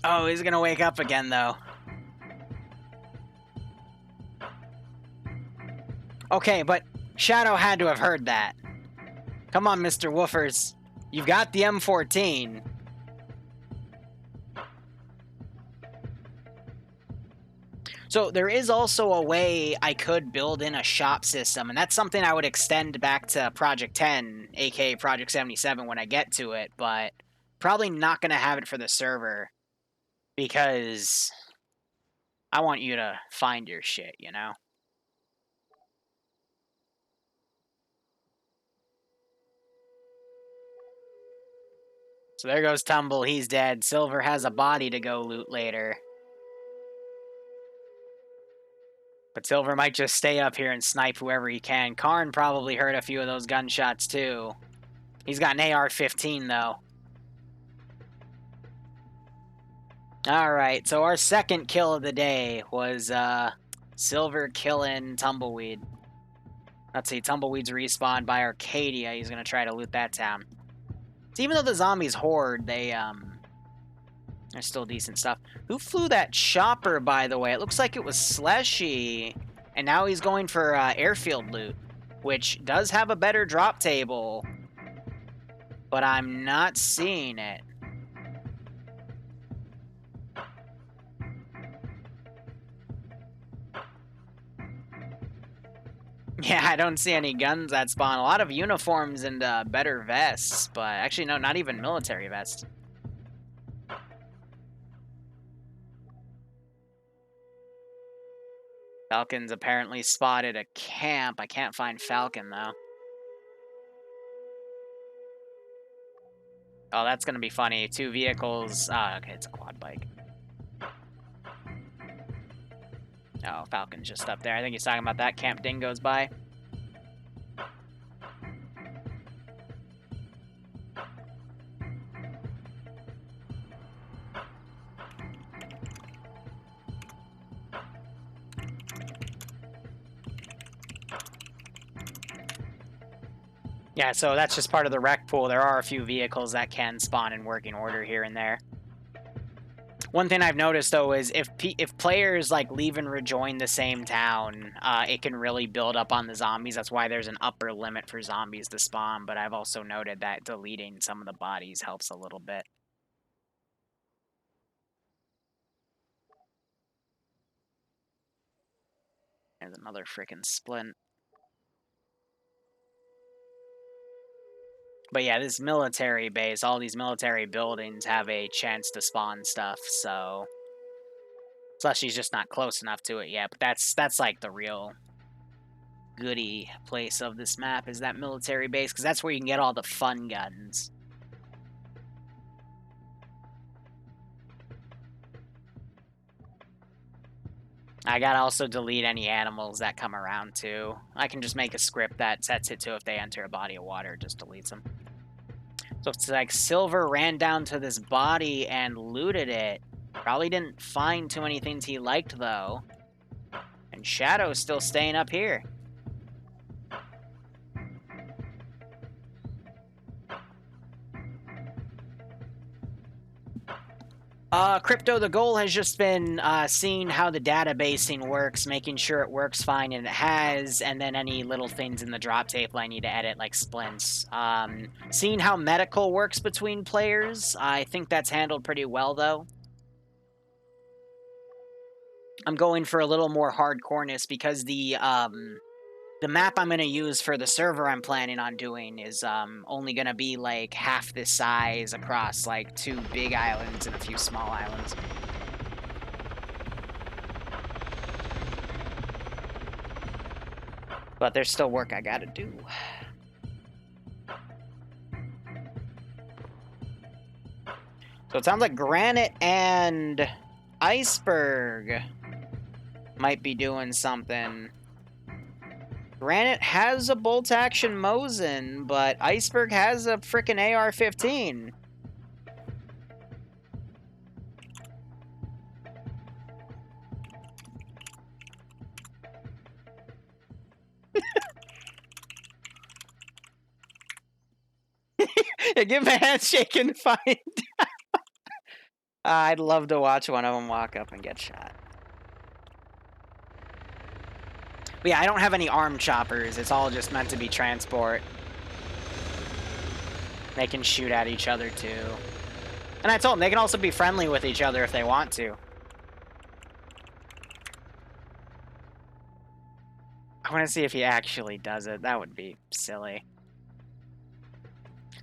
Oh, he's gonna wake up again, though. Okay, but Shadow had to have heard that. Come on, Mr. Woofers. You've got the M14. So there is also a way I could build in a shop system, and that's something I would extend back to Project 10, aka Project 77 when I get to it, but probably not going to have it for the server, because I want you to find your shit, you know? So there goes Tumble, he's dead. Silver has a body to go loot later. But Silver might just stay up here and snipe whoever he can. Karn probably heard a few of those gunshots too. He's got an AR-15 though. Alright, so our second kill of the day was Silver killing Tumbleweed. Let's see, Tumbleweed's respawned by Arcadia. He's gonna try to loot that town. So even though the zombies horde, they're still decent stuff. Who flew that chopper, by the way? It looks like it was Slushy. And now he's going for airfield loot, which does have a better drop table. But I'm not seeing it. Yeah, I don't see any guns that spawn. A lot of uniforms and better vests, but actually, no, not even military vests. Falcon's apparently spotted a camp. I can't find Falcon, though. Oh, that's gonna be funny. 2 vehicles. Okay, it's a quad bike. Oh, Falcon's just up there. I think he's talking about that camp Ding goes by. Yeah, so that's just part of the rec pool. There are a few vehicles that can spawn in working order here and there. One thing I've noticed, though, is if players, like, leave and rejoin the same town, it can really build up on the zombies. That's why there's an upper limit for zombies to spawn, but I've also noted that deleting some of the bodies helps a little bit. There's another freaking splint. But yeah, this military base, all these military buildings have a chance to spawn stuff, so... Slushy's just not close enough to it yet, but that's like the real goody place of this map, is that military base, because that's where you can get all the fun guns. I gotta also delete any animals that come around too. I can just make a script that sets it to if they enter a body of water, it just deletes them. So it's like Silver ran down to this body and looted it. Probably didn't find too many things he liked, though. And Shadow's still staying up here. Crypto, the goal has just been seeing how the databasing works, making sure it works fine, and it has, and then any little things in the drop table I need to edit, like splints. Seeing how medical works between players, I think that's handled pretty well, though. I'm going for a little more hardcoreness because the map I'm going to use for the server I'm planning on doing is only going to be like half this size across like 2 big islands and a few small islands. But there's still work I got to do. So it sounds like Granite and Iceberg might be doing something. Granite has a bolt-action Mosin, but Iceberg has a frickin' AR-15. Yeah, give him a handshake and find out. I'd love to watch one of them walk up and get shot. But yeah, I don't have any arm choppers. It's all just meant to be transport. They can shoot at each other, too. And I told them they can also be friendly with each other if they want to. I want to see if he actually does it. That would be silly.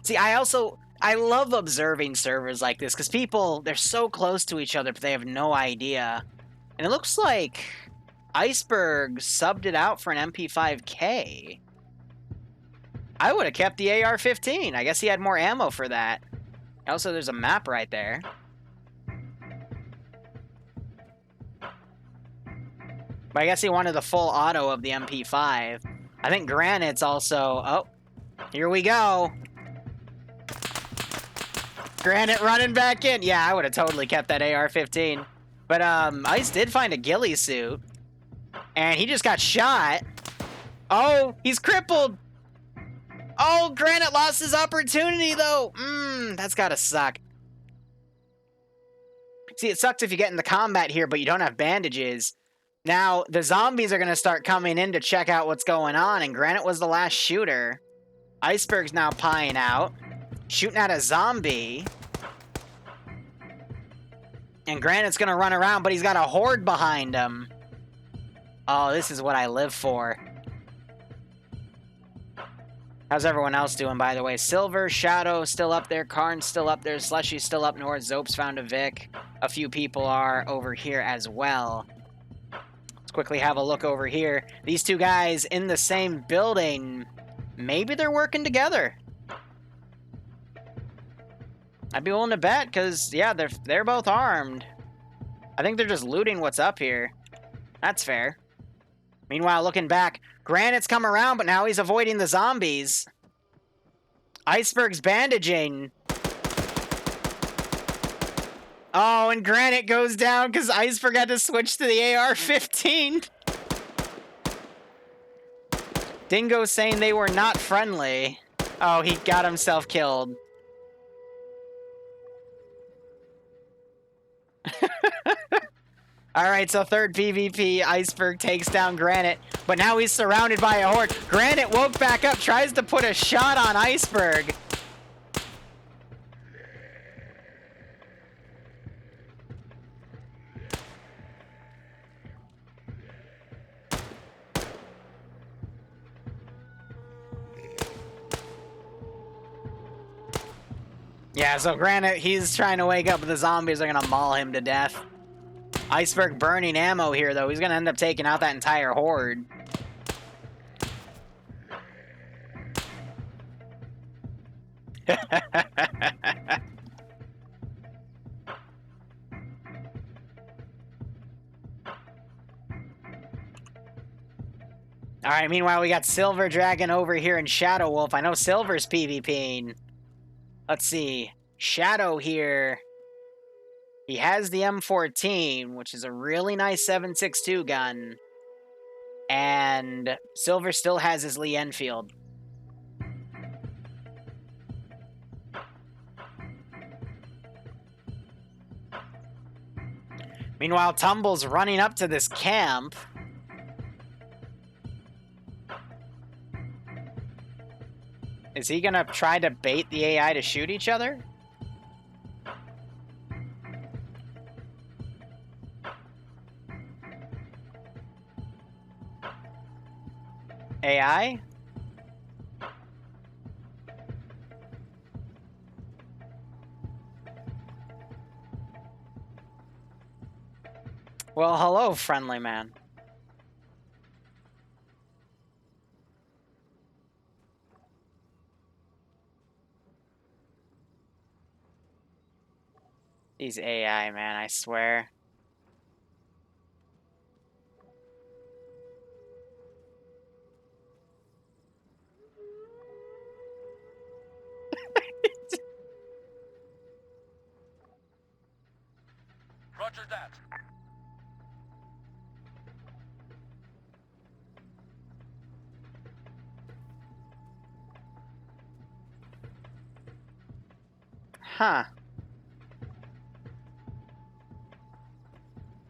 See, I love observing servers like this, because people, they're so close to each other, but they have no idea. And it looks like Iceberg subbed it out for an MP5K. I would have kept the AR-15. I guess he had more ammo for that. Also, there's a map right there. But I guess he wanted the full auto of the MP5. I think Granite's also... Oh, here we go. Granite running back in. Yeah, I would have totally kept that AR-15. But Ice did find a ghillie suit. And he just got shot. Oh, he's crippled. Oh, Granite lost his opportunity, though. That's gotta suck. See, it sucks if you get in the combat here, but you don't have bandages. Now, the zombies are going to start coming in to check out what's going on, and Granite was the last shooter. Iceberg's now pieing out, shooting at a zombie. And Granite's going to run around, but he's got a horde behind him. Oh, this is what I live for. How's everyone else doing, by the way? Silver, Shadow still up there. Karn's still up there. Slushy's still up north. Zope's found a Vic. A few people are over here as well. Let's quickly have a look over here. These two guys in the same building. Maybe they're working together. I'd be willing to bet, because, yeah, they're both armed. I think they're just looting what's up here. That's fair. Meanwhile, looking back, Granite's come around, but now he's avoiding the zombies. Iceberg's bandaging. Oh, and Granite goes down because Iceberg had to switch to the AR-15. Dingo's saying they were not friendly. Oh, he got himself killed. Alright, so third PvP, Iceberg takes down Granite, but now he's surrounded by a horde. Granite woke back up, tries to put a shot on Iceberg. Yeah, so granted, he's trying to wake up, but the zombies are gonna maul him to death. Iceberg burning ammo here, though. He's gonna end up taking out that entire horde. Alright, meanwhile, we got Silver Dragon over here and Shadow Wolf. I know Silver's PvPing. Let's see. Shadow here. He has the M14, which is a really nice 7.62 gun. And Silver still has his Lee Enfield. Meanwhile, Tumble's running up to this camp. Is he gonna try to bait the AI to shoot each other? AI? Well, hello, friendly man. These AI, man, I swear. Roger that. Huh.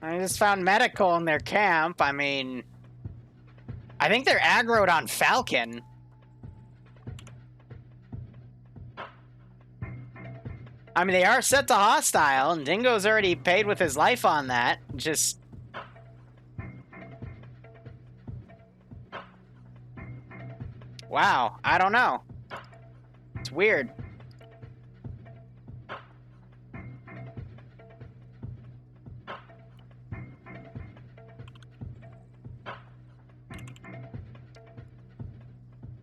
I just found medical in their camp. I mean, I think they're aggroed on Falcon. I mean, they are set to hostile, and Dingo's already paid with his life on that. Just... wow, I don't know. It's weird.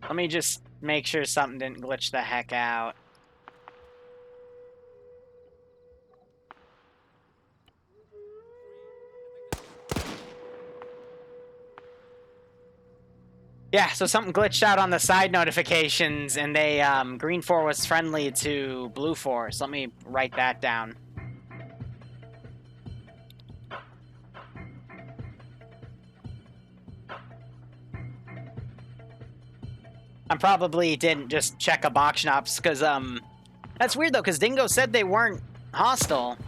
Let me just make sure something didn't glitch the heck out. Yeah, so something glitched out on the side notifications, and they, Green 4 was friendly to Blue 4, so let me write that down. I probably didn't just check a box shops, because, that's weird, though, because Dingo said they weren't hostile.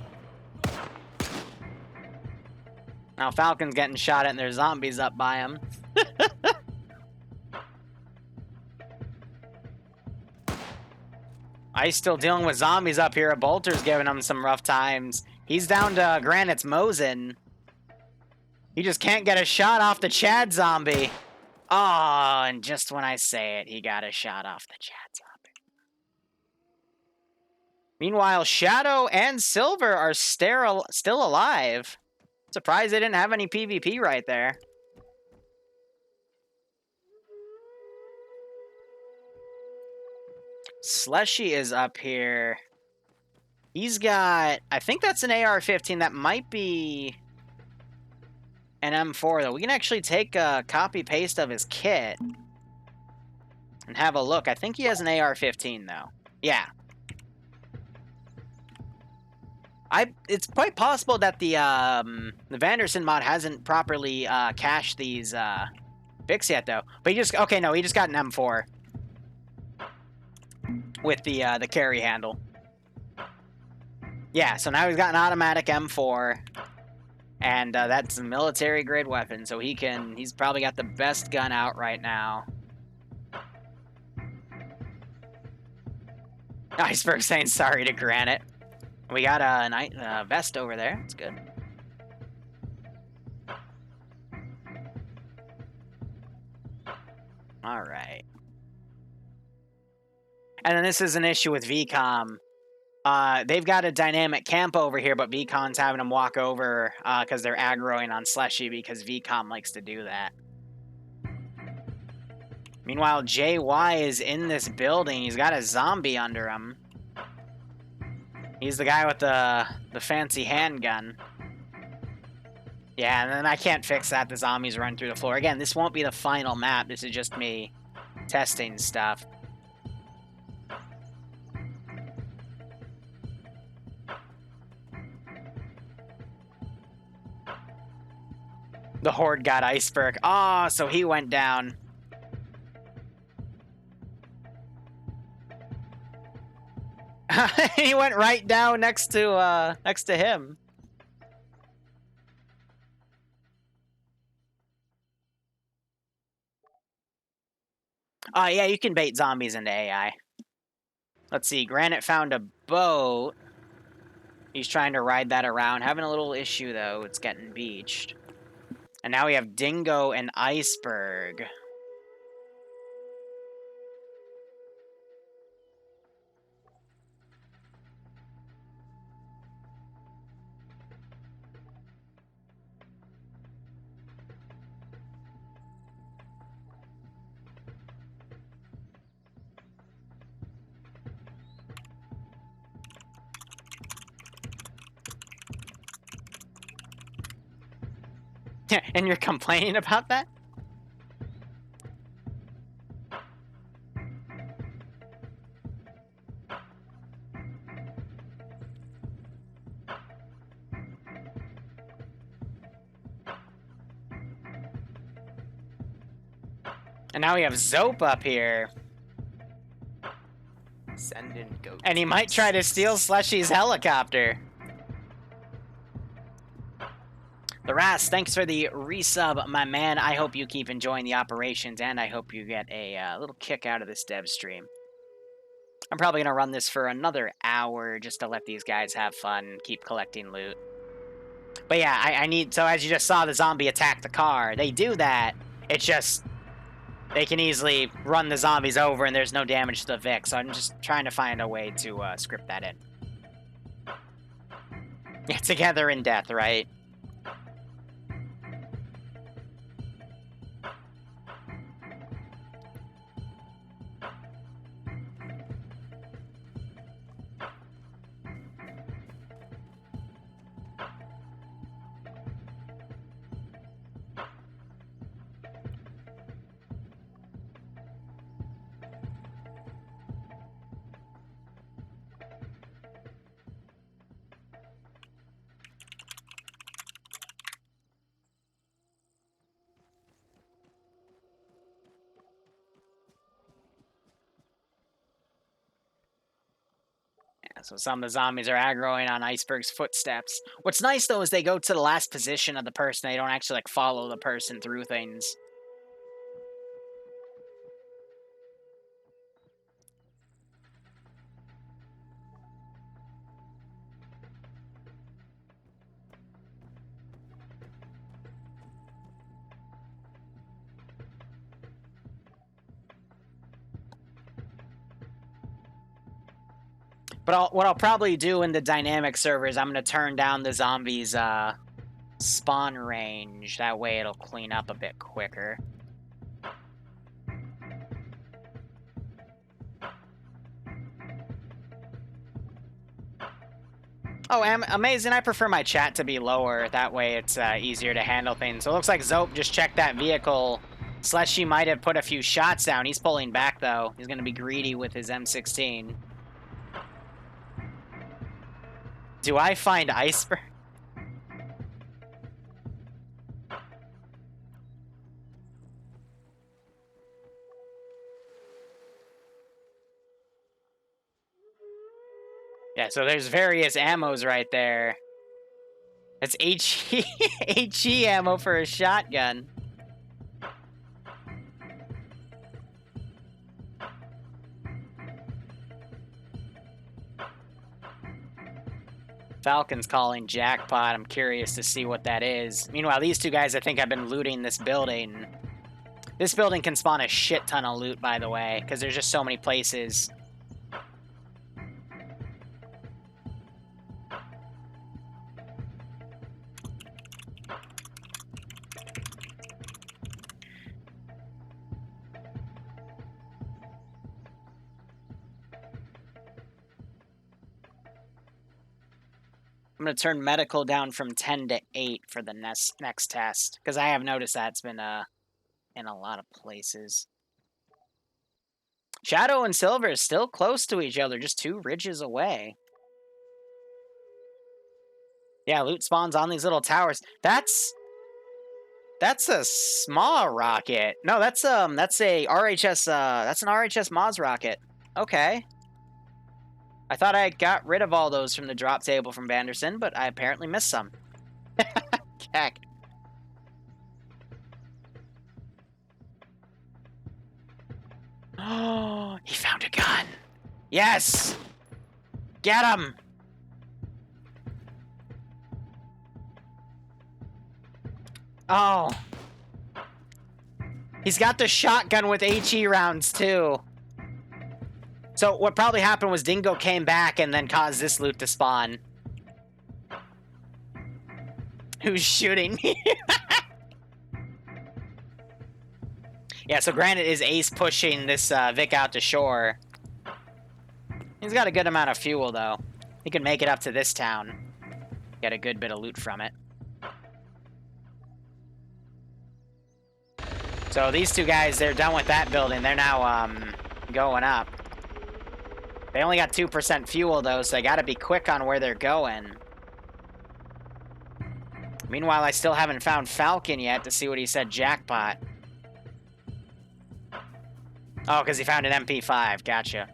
Now Falcon's getting shot at, and there's zombies up by him. I's still dealing with zombies up here. Bolter's giving him some rough times. He's down to Granite's Mosin. He just can't get a shot off the Chad zombie. Oh, and just when I say it, he got a shot off the Chad zombie. Meanwhile, Shadow and Silver are still alive. Surprised they didn't have any PvP right there. Slushy is up here. He's got... I think that's an AR-15. That might be an M4, though. We can actually take a copy-paste of his kit and have a look. I think he has an AR-15, though. Yeah. It's quite possible that the Vanderson mod hasn't properly cached these Bics yet, though. But he just... okay, no, he just got an M4. With the carry handle. Yeah, so now he's got an automatic M4. And that's a military grade weapon, so he's probably got the best gun out right now. Iceberg saying sorry to Granite. We got a vest over there. That's good. All right. And then this is an issue with VCOM. They've got a dynamic camp over here, but VCon's having them walk over because they're aggroing on Slushy because VCon likes to do that. Meanwhile, JY is in this building. He's got a zombie under him. He's the guy with the fancy handgun. Yeah, and then I can't fix that. The zombies run through the floor. Again, this won't be the final map. This is just me testing stuff. The Horde got Iceberg. Oh, so he went down. He went right down next to him. Yeah, you can bait zombies into AI. Let's see. Granite found a boat. He's trying to ride that around. Having a little issue, though. It's getting beached. And now we have Dingo and Iceberg. And you're complaining about that? And now we have Zope up here. Send in goat. And he might try to steal Slushy's helicopter. The Ras, thanks for the resub, my man. I hope you keep enjoying the operations, and I hope you get a little kick out of this dev stream. I'm probably going to run this for another hour just to let these guys have fun and keep collecting loot. But yeah, I need... So as you just saw, the zombie attack the car. They do that. It's just... They can easily run the zombies over and there's no damage to the Vic. So I'm just trying to find a way to script that in. Yeah, together in death, right? So some of the zombies are aggroing on Iceberg's footsteps. What's nice, though, is they go to the last position of the person. They don't actually, like, follow the person through things. But what I'll probably do in the dynamic server is I'm going to turn down the zombies' spawn range. That way it'll clean up a bit quicker. Oh, amazing. I prefer my chat to be lower. That way it's easier to handle things. So it looks like Zope just checked that vehicle. Slushy might have put a few shots down. He's pulling back, though. He's going to be greedy with his M16. Do I find Iceberg? Yeah, so there's various ammos right there. It's HE ammo for a shotgun. Falcon's calling jackpot. I'm curious to see what that is. Meanwhile, these two guys, I think, have been looting this building. This building can spawn a shit ton of loot, by the way, because there's just so many places. I'm gonna turn medical down from 10 to 8 for the next test, because I have noticed that's been in a lot of places. Shadow and Silver is still close to each other, just 2 ridges away. Yeah, loot spawns on these little towers. That's a small rocket. No, that's a RHS. That's an RHS Moz rocket. Okay. I thought I got rid of all those from the drop table from Banderson, but I apparently missed some. Heck. Oh, he found a gun. Yes! Get him! Oh. He's got the shotgun with HE rounds, too. So what probably happened was Dingo came back and then caused this loot to spawn. Who's shooting me? Yeah, so granted is Ace pushing this Vic out to shore. He's got a good amount of fuel, though. He can make it up to this town. Get a good bit of loot from it. So these 2 guys, they're done with that building. They're now going up. They only got 2% fuel, though, so they gotta be quick on where they're going. Meanwhile, I still haven't found Falcon yet to see what he said jackpot. Oh, because he found an MP5. Gotcha.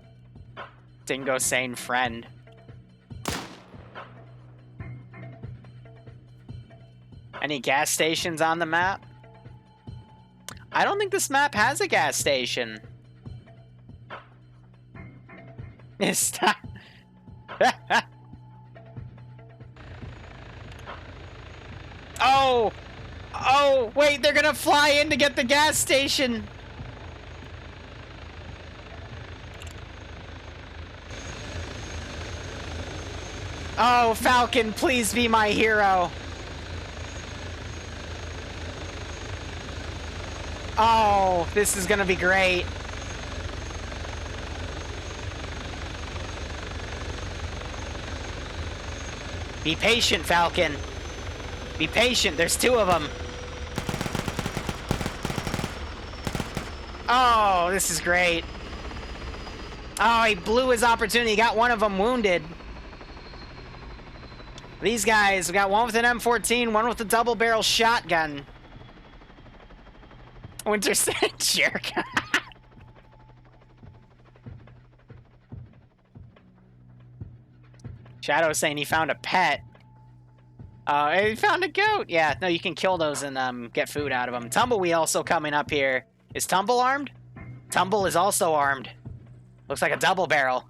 Dingo sane friend. Any gas stations on the map? I don't think this map has a gas station. Stop. Oh! Oh, wait, they're gonna fly in to get the gas station! Oh, Falcon, please be my hero. Oh, this is gonna be great. Be patient, Falcon. Be patient, there's 2 of them. Oh, this is great. Oh, he blew his opportunity. He got one of them wounded. These guys, we got one with an M14, one with a double barrel shotgun. Winter said jerk. Shadow saying he found a pet. He found a goat. Yeah, no, you can kill those and get food out of them. Tumbleweed also coming up here. Is Tumble armed? Tumble is also armed. Looks like a double barrel.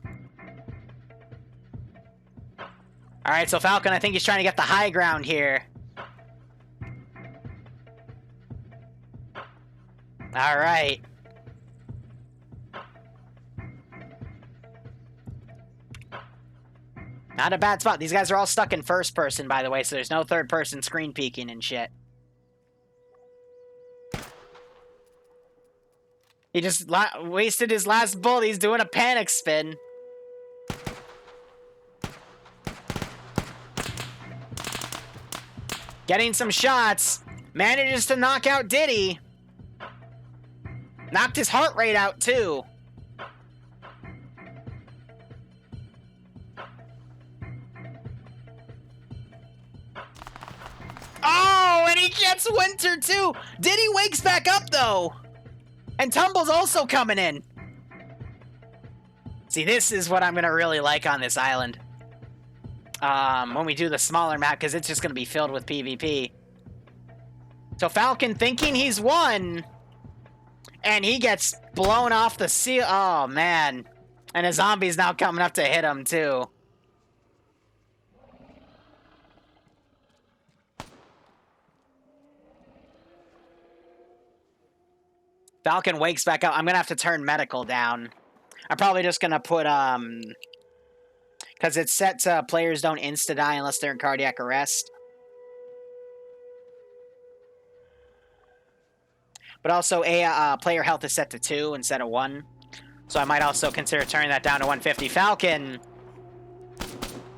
All right, so Falcon, I think he's trying to get the high ground here. All right. Not a bad spot. These guys are all stuck in first person, by the way, so there's no third person screen peeking and shit. He just wasted his last bullet. He's doing a panic spin. Getting some shots. Manages to knock out Diddy. Knocked his heart rate out, too. Oh, and he gets Winter, too. Diddy wakes back up, though. And Tumble's also coming in. See, this is what I'm going to really like on this island. When we do the smaller map, because it's just going to be filled with PvP. So Falcon thinking he's won. And he gets blown off the seal. Oh, man. And a zombie's now coming up to hit him, too. Falcon wakes back up. I'm going to have to turn medical down. I'm probably just going to put, because it's set to players don't insta-die unless they're in cardiac arrest. But also, player health is set to 2 instead of 1. So I might also consider turning that down to 150. Falcon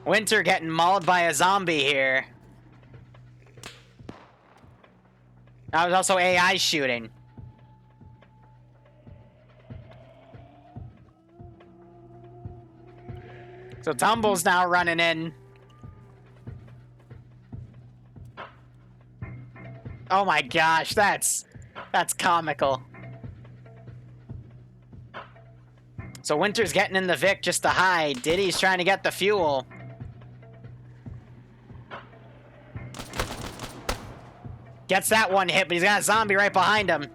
Winter getting mauled by a zombie here. That was also AI shooting. So Tumble's now running in. Oh my gosh, that's comical. So Winter's getting in the Vic just to hide. Diddy's trying to get the fuel. Gets that one hit, but he's got a zombie right behind him.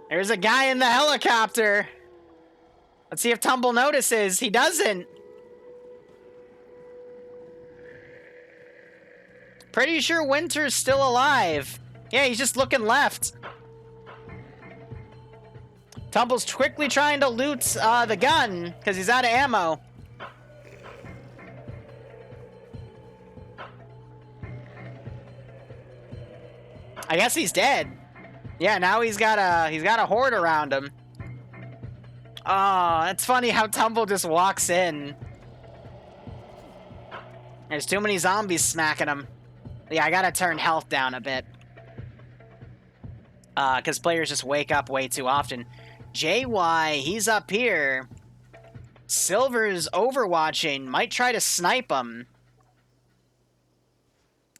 There's a guy in the helicopter. Let's see if Tumble notices. He doesn't. Pretty sure Winter's still alive. Yeah, he's just looking left. Tumble's quickly trying to loot the gun because he's out of ammo. I guess he's dead. Yeah, now he's got a horde around him. Oh, it's funny how Tumble just walks in. There's too many zombies smacking him. Yeah, I gotta turn health down a bit. Because players just wake up way too often. JY, he's up here. Silver's overwatching. Might try to snipe him.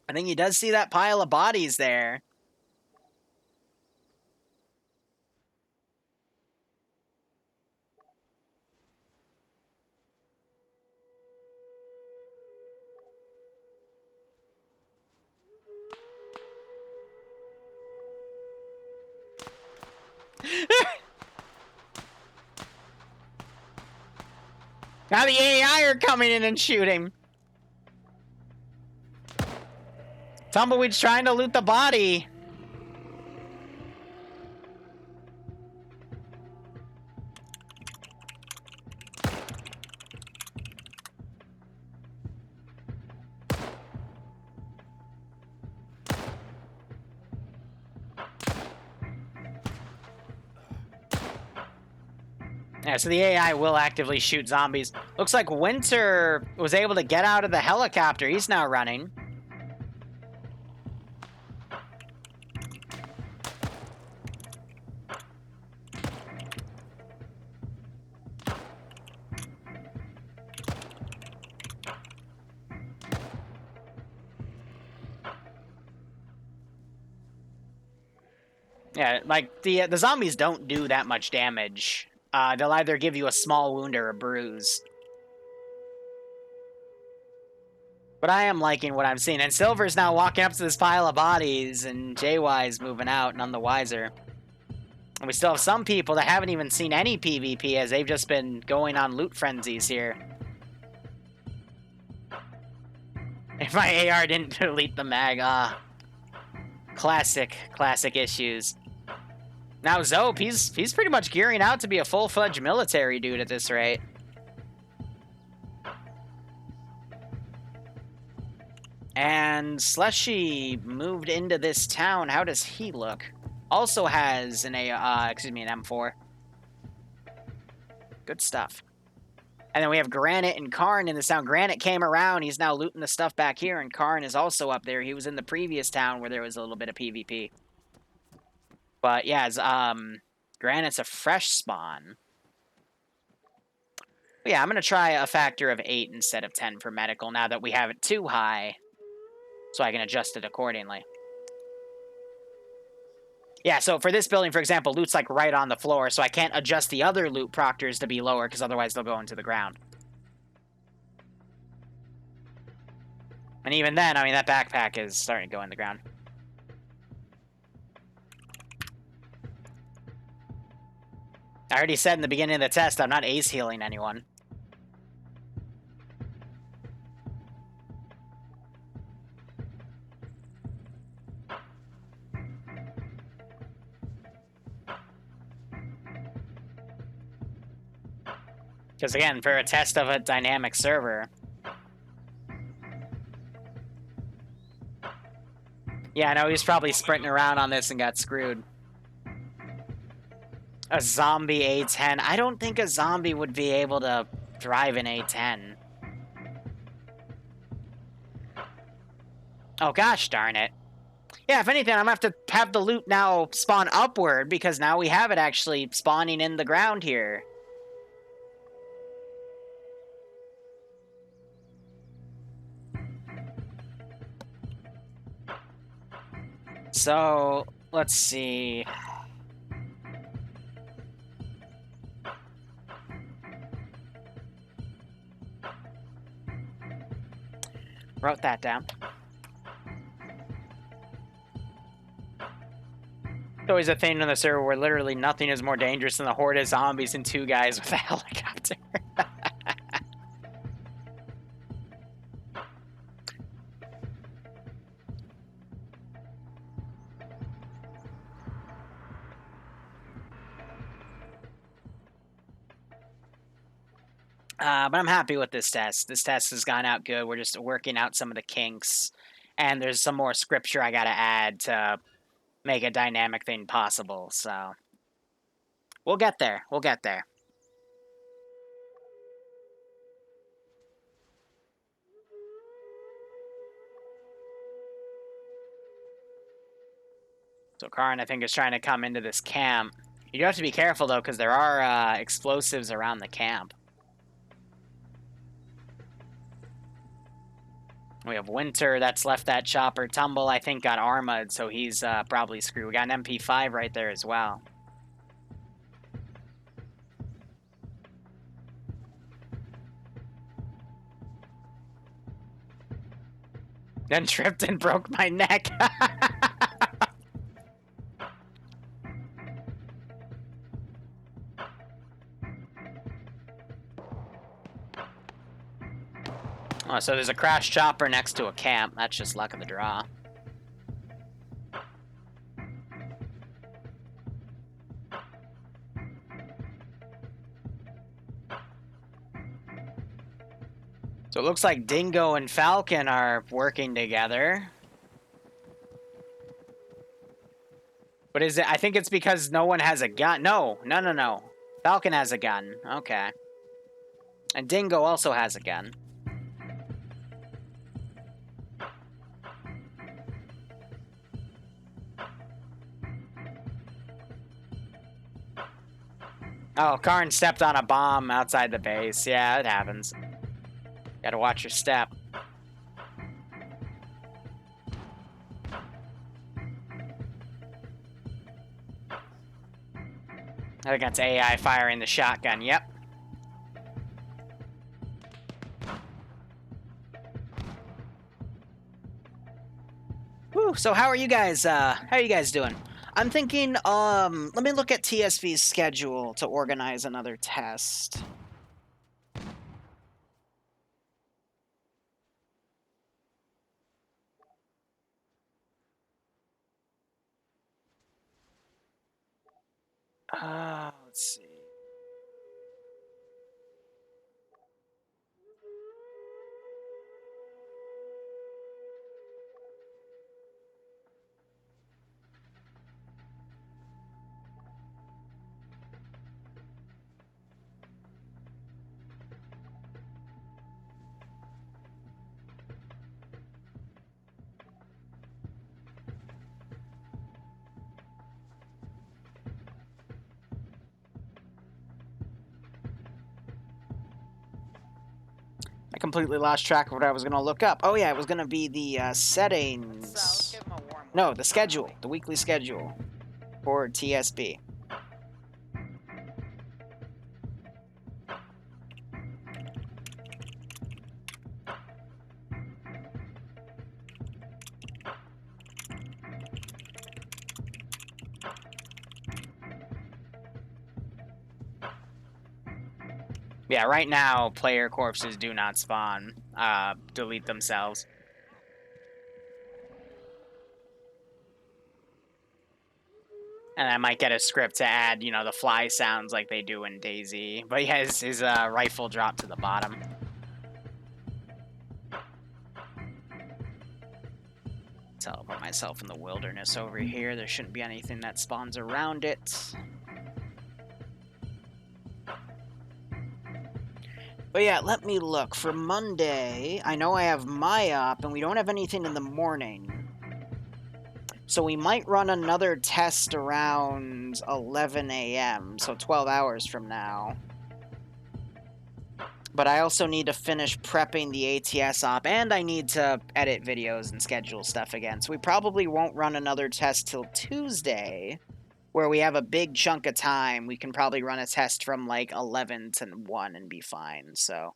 I think he does see that pile of bodies there. Now the AI are coming in and shooting. Tumbleweed's trying to loot the body. Yeah, so the AI will actively shoot zombies. Looks like Winter was able to get out of the helicopter. He's now running. Yeah, like, the zombies don't do that much damage. They'll either give you a small wound or a bruise. But I am liking what I'm seeing. And Silver's now walking up to this pile of bodies, and JY's moving out, none the wiser. And we still have some people that haven't even seen any PvP, as they've just been going on loot frenzies here. If my AR didn't delete the mag, classic issues. Now Zope, he's pretty much gearing out to be a full-fledged military dude at this rate. And Slushy moved into this town. How does he look? Also has an an M4. Good stuff. And then we have Granite and Karn in this town. Granite came around. He's now looting the stuff back here, and Karn is also up there. He was in the previous town where there was a little bit of PvP. But yeah, Granite's a fresh spawn. But yeah, I'm going to try a factor of 8 instead of 10 for medical now that we have it too high. So I can adjust it accordingly. Yeah, so for this building, for example, loot's like right on the floor, so I can't adjust the other loot proctors to be lower, because otherwise they'll go into the ground. And even then, I mean, that backpack is starting to go in the ground. I already said in the beginning of the test, I'm not ace healing anyone. Because again, for a test of a dynamic server... Yeah, I know he's probably sprinting around on this and got screwed. A zombie A10. I don't think a zombie would be able to drive an A10. Oh, gosh darn it. Yeah, if anything, I'm going to have to have the loot now spawn upward, because now we have it actually spawning in the ground here. So, let's see. Wrote that down. It's always a thing on the server where literally nothing is more dangerous than the horde of zombies and 2 guys with a helicopter. But I'm happy with this test. This test has gone out good. We're just working out some of the kinks. And there's some more scripture I gotta add to make a dynamic thing possible, so... We'll get there. We'll get there. So Karn, I think, is trying to come into this camp. You do have to be careful, though, because there are explosives around the camp. We have Winter that's left that chopper. Tumble, I think, got armored, so he's probably screwed. We got an MP5 right there as well. Then tripped and broke my neck. Oh, so there's a crashed chopper next to a camp. That's just luck of the draw. So it looks like Dingo and Falcon are working together. But is it? I think it's because no one has a gun. No. Falcon has a gun. Okay. And Dingo also has a gun. Oh, Karn stepped on a bomb outside the base. Yeah, it happens. Gotta watch your step. I think that's AI firing the shotgun. Yep. Whew, so how are you guys doing? I'm thinking, let me look at TSV's schedule to organize another test. Let's see. I completely lost track of what I was going to look up. Oh yeah, it was going to be the settings. No, the schedule. The weekly schedule for TSB. Yeah, right now, player corpses do not spawn, delete themselves. And I might get a script to add, you know, the fly sounds like they do in DayZ. But yeah, his rifle dropped to the bottom. Teleport myself in the wilderness over here. There shouldn't be anything that spawns around it. But yeah, let me look. For Monday, I know I have my up, and we don't have anything in the morning. So we might run another test around 11 a.m., so 12 hours from now. But I also need to finish prepping the ATS op, and I need to edit videos and schedule stuff again. So we probably won't run another test till Tuesday, where we have a big chunk of time. We can probably run a test from like 11 to 1 and be fine. So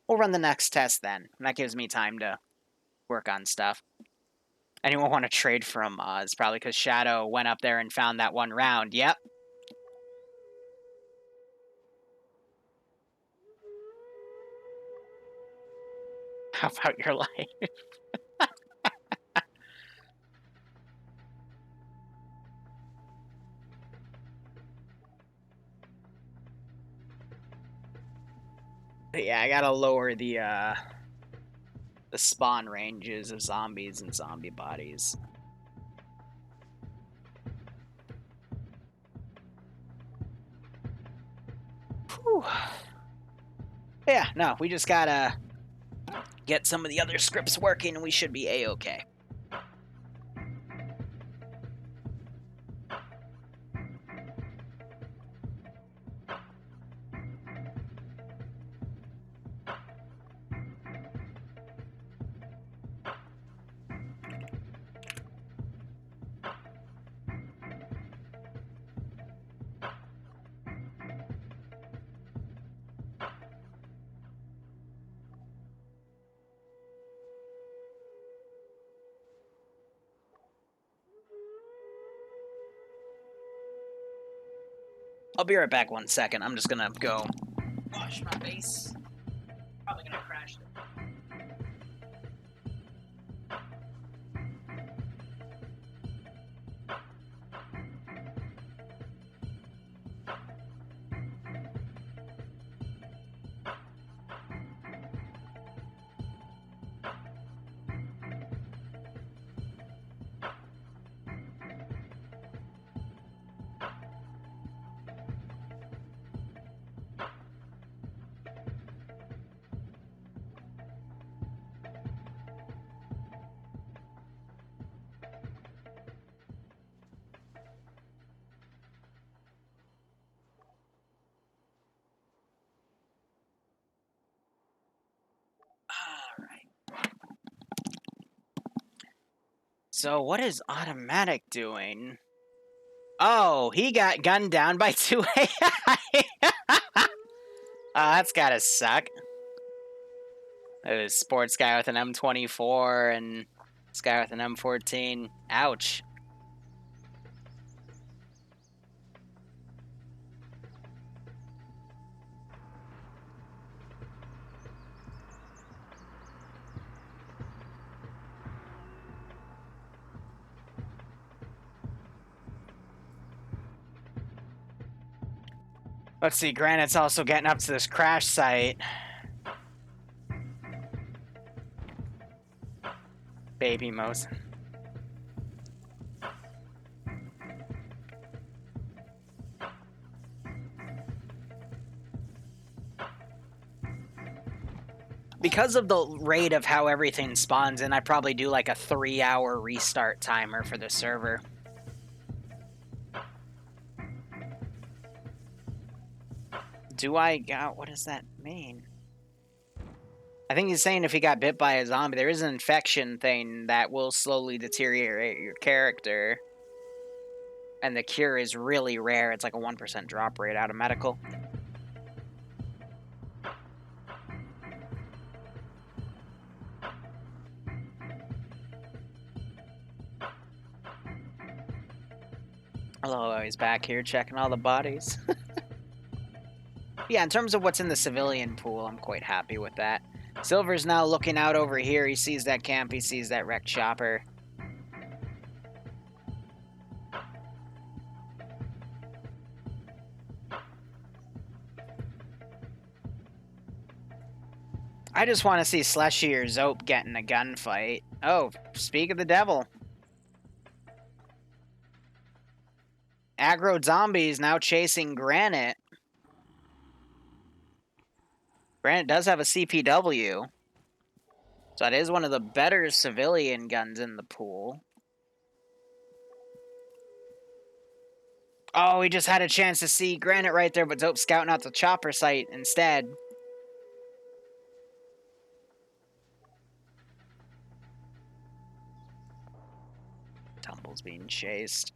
we'll run the next test then. And that gives me time to work on stuff. Anyone want to trade from It's probably because Shadow went up there and found that one round. Yep. How about your life? Yeah, I gotta lower the spawn ranges of zombies and zombie bodies. Whew. Yeah, no, we just gotta get some of the other scripts working and we should be A-okay. I'll be right back 1 second. I'm just gonna go wash my face. Probably gonna crash it. So what is Automatic doing? Oh, he got gunned down by 2 AI. Oh, that's gotta suck. There's sports guy with an M24 and this guy with an M14. Ouch. Let's see, Granite's also getting up to this crash site. Baby Mose. Because of the rate of how everything spawns in, I probably do like a 3-hour restart timer for the server. Do I got... What does that mean? I think he's saying if he got bit by a zombie, there is an infection thing that will slowly deteriorate your character. And the cure is really rare. It's like a 1% drop rate out of medical. Hello, he's back here checking all the bodies. Yeah, in terms of what's in the civilian pool, I'm quite happy with that. Silver's now looking out over here. He sees that camp. He sees that wrecked chopper. I just want to see Slushy or Zope get in a gunfight. Oh, speak of the devil. aggro zombies now chasing Granite. Granite does have a CPW. So it is one of the better civilian guns in the pool. Oh, we just had a chance to see Granite right there, but Zope's scouting out the chopper site instead. Tumble's being chased.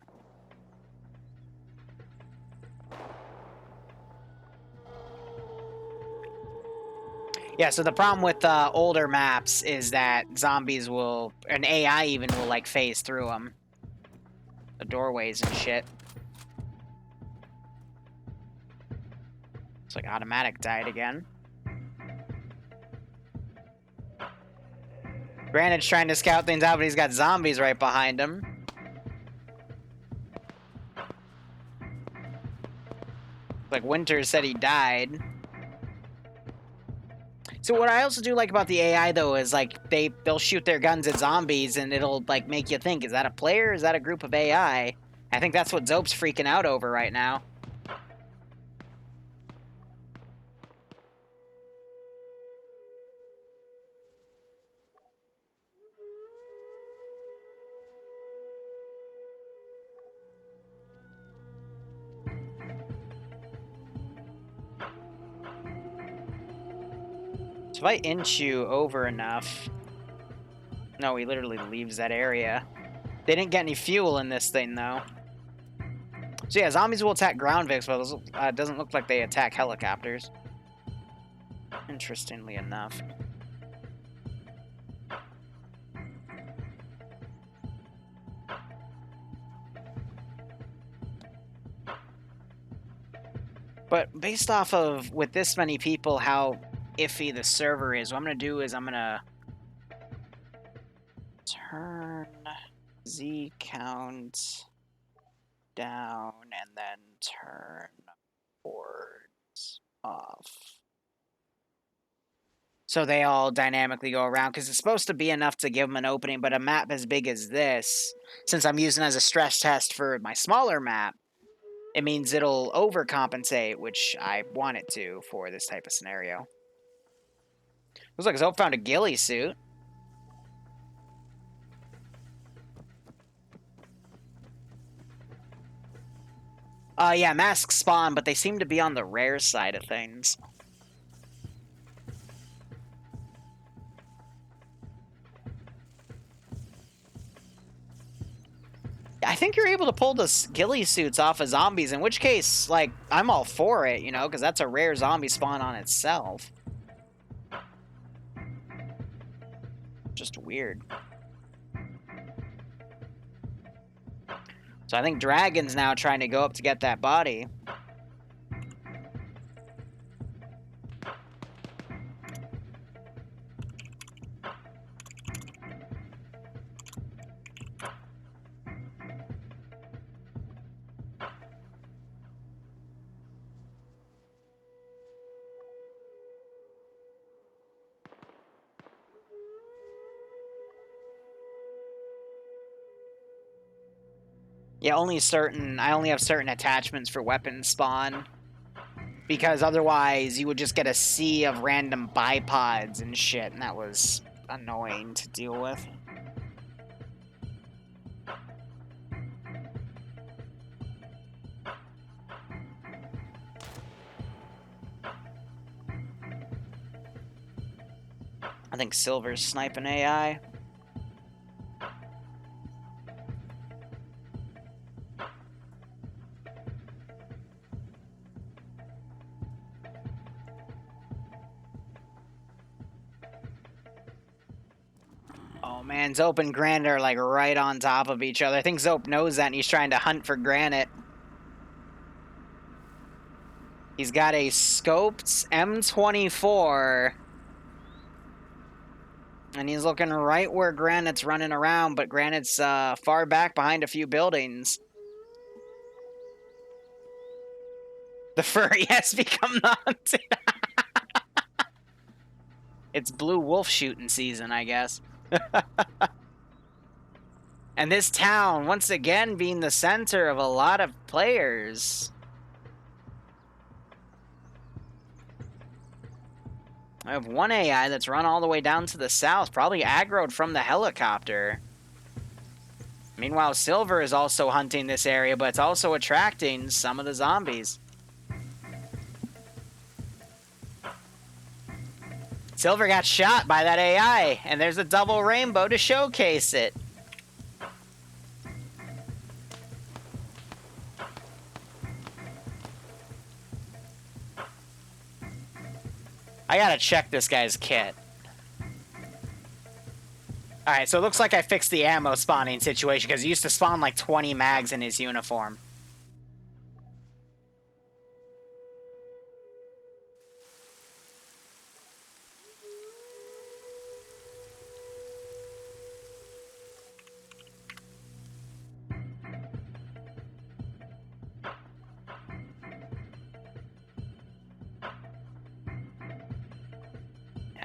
Yeah, so the problem with older maps is that zombies will, an AI even will, like, phase through them. The doorways and shit. It's like automatic died again. Granite's trying to scout things out, but he's got zombies right behind him. Like Winter said he died. So what I also do like about the AI though is like they'll shoot their guns at zombies and it'll like make you think, is that a player? Is that a group of AI? I think that's what Zope's freaking out over right now. So if I inch you over enough... No, he literally leaves that area. They didn't get any fuel in this thing, though. So yeah, zombies will attack ground vehicles, but it doesn't look like they attack helicopters. Interestingly enough. But based off of, with this many people, how iffy the server is, what I'm going to do is I'm going to turn Z count down and then turn boards off. So they all dynamically go around, because it's supposed to be enough to give them an opening, but a map as big as this, since I'm using it as a stress test for my smaller map, it means it'll overcompensate, which I want it to for this type of scenario. Looks like Zope found a ghillie suit. Yeah, masks spawn, but they seem to be on the rare side of things. I think you're able to pull the ghillie suits off of zombies, in which case, like, I'm all for it, you know, because that's a rare zombie spawn on itself. Just weird. So I think Dragon's now trying to go up to get that body. Yeah, I only have certain attachments for weapons spawn. Because otherwise, you would just get a sea of random bipods and shit, and that was annoying to deal with. I think Silver's sniping AI. Oh man, Zope and Granite are like right on top of each other. I think Zope knows that and he's trying to hunt for Granite. He's got a scoped M24. And he's looking right where Granite's running around, but Granite's far back behind a few buildings. The furry has become the hunted. It's blue wolf shooting season, I guess. And this town, once again, being the center of a lot of players. I have one AI that's run all the way down to the south, probably aggroed from the helicopter. Meanwhile, Silver is also hunting this area, but it's also attracting some of the zombies. Silver got shot by that AI, and there's a double rainbow to showcase it. I gotta check this guy's kit. Alright, so it looks like I fixed the ammo spawning situation, because he used to spawn like 20 mags in his uniform.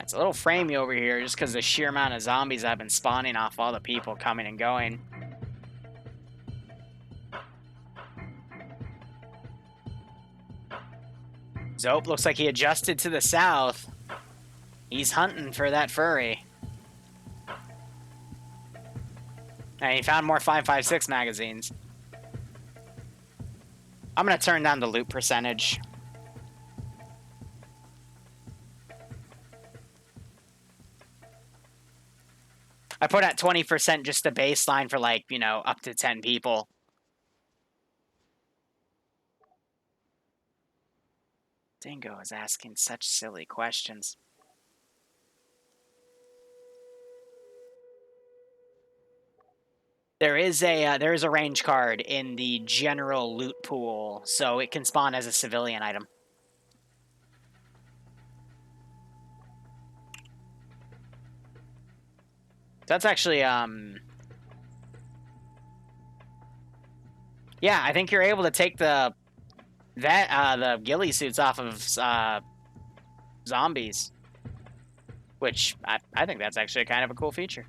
It's a little framey over here just because the sheer amount of zombies I've been spawning off all the people coming and going. Zope looks like he adjusted to the south. He's hunting for that furry. And he found more 5.56 magazines. I'm going to turn down the loot percentage. I put at 20% just the baseline for, like, you know, up to 10 people. Dingo is asking such silly questions. There is a range card in the general loot pool, so it can spawn as a civilian item. That's actually, yeah, I think you're able to take the ghillie suits off of zombies, which I think that's actually kind of a cool feature.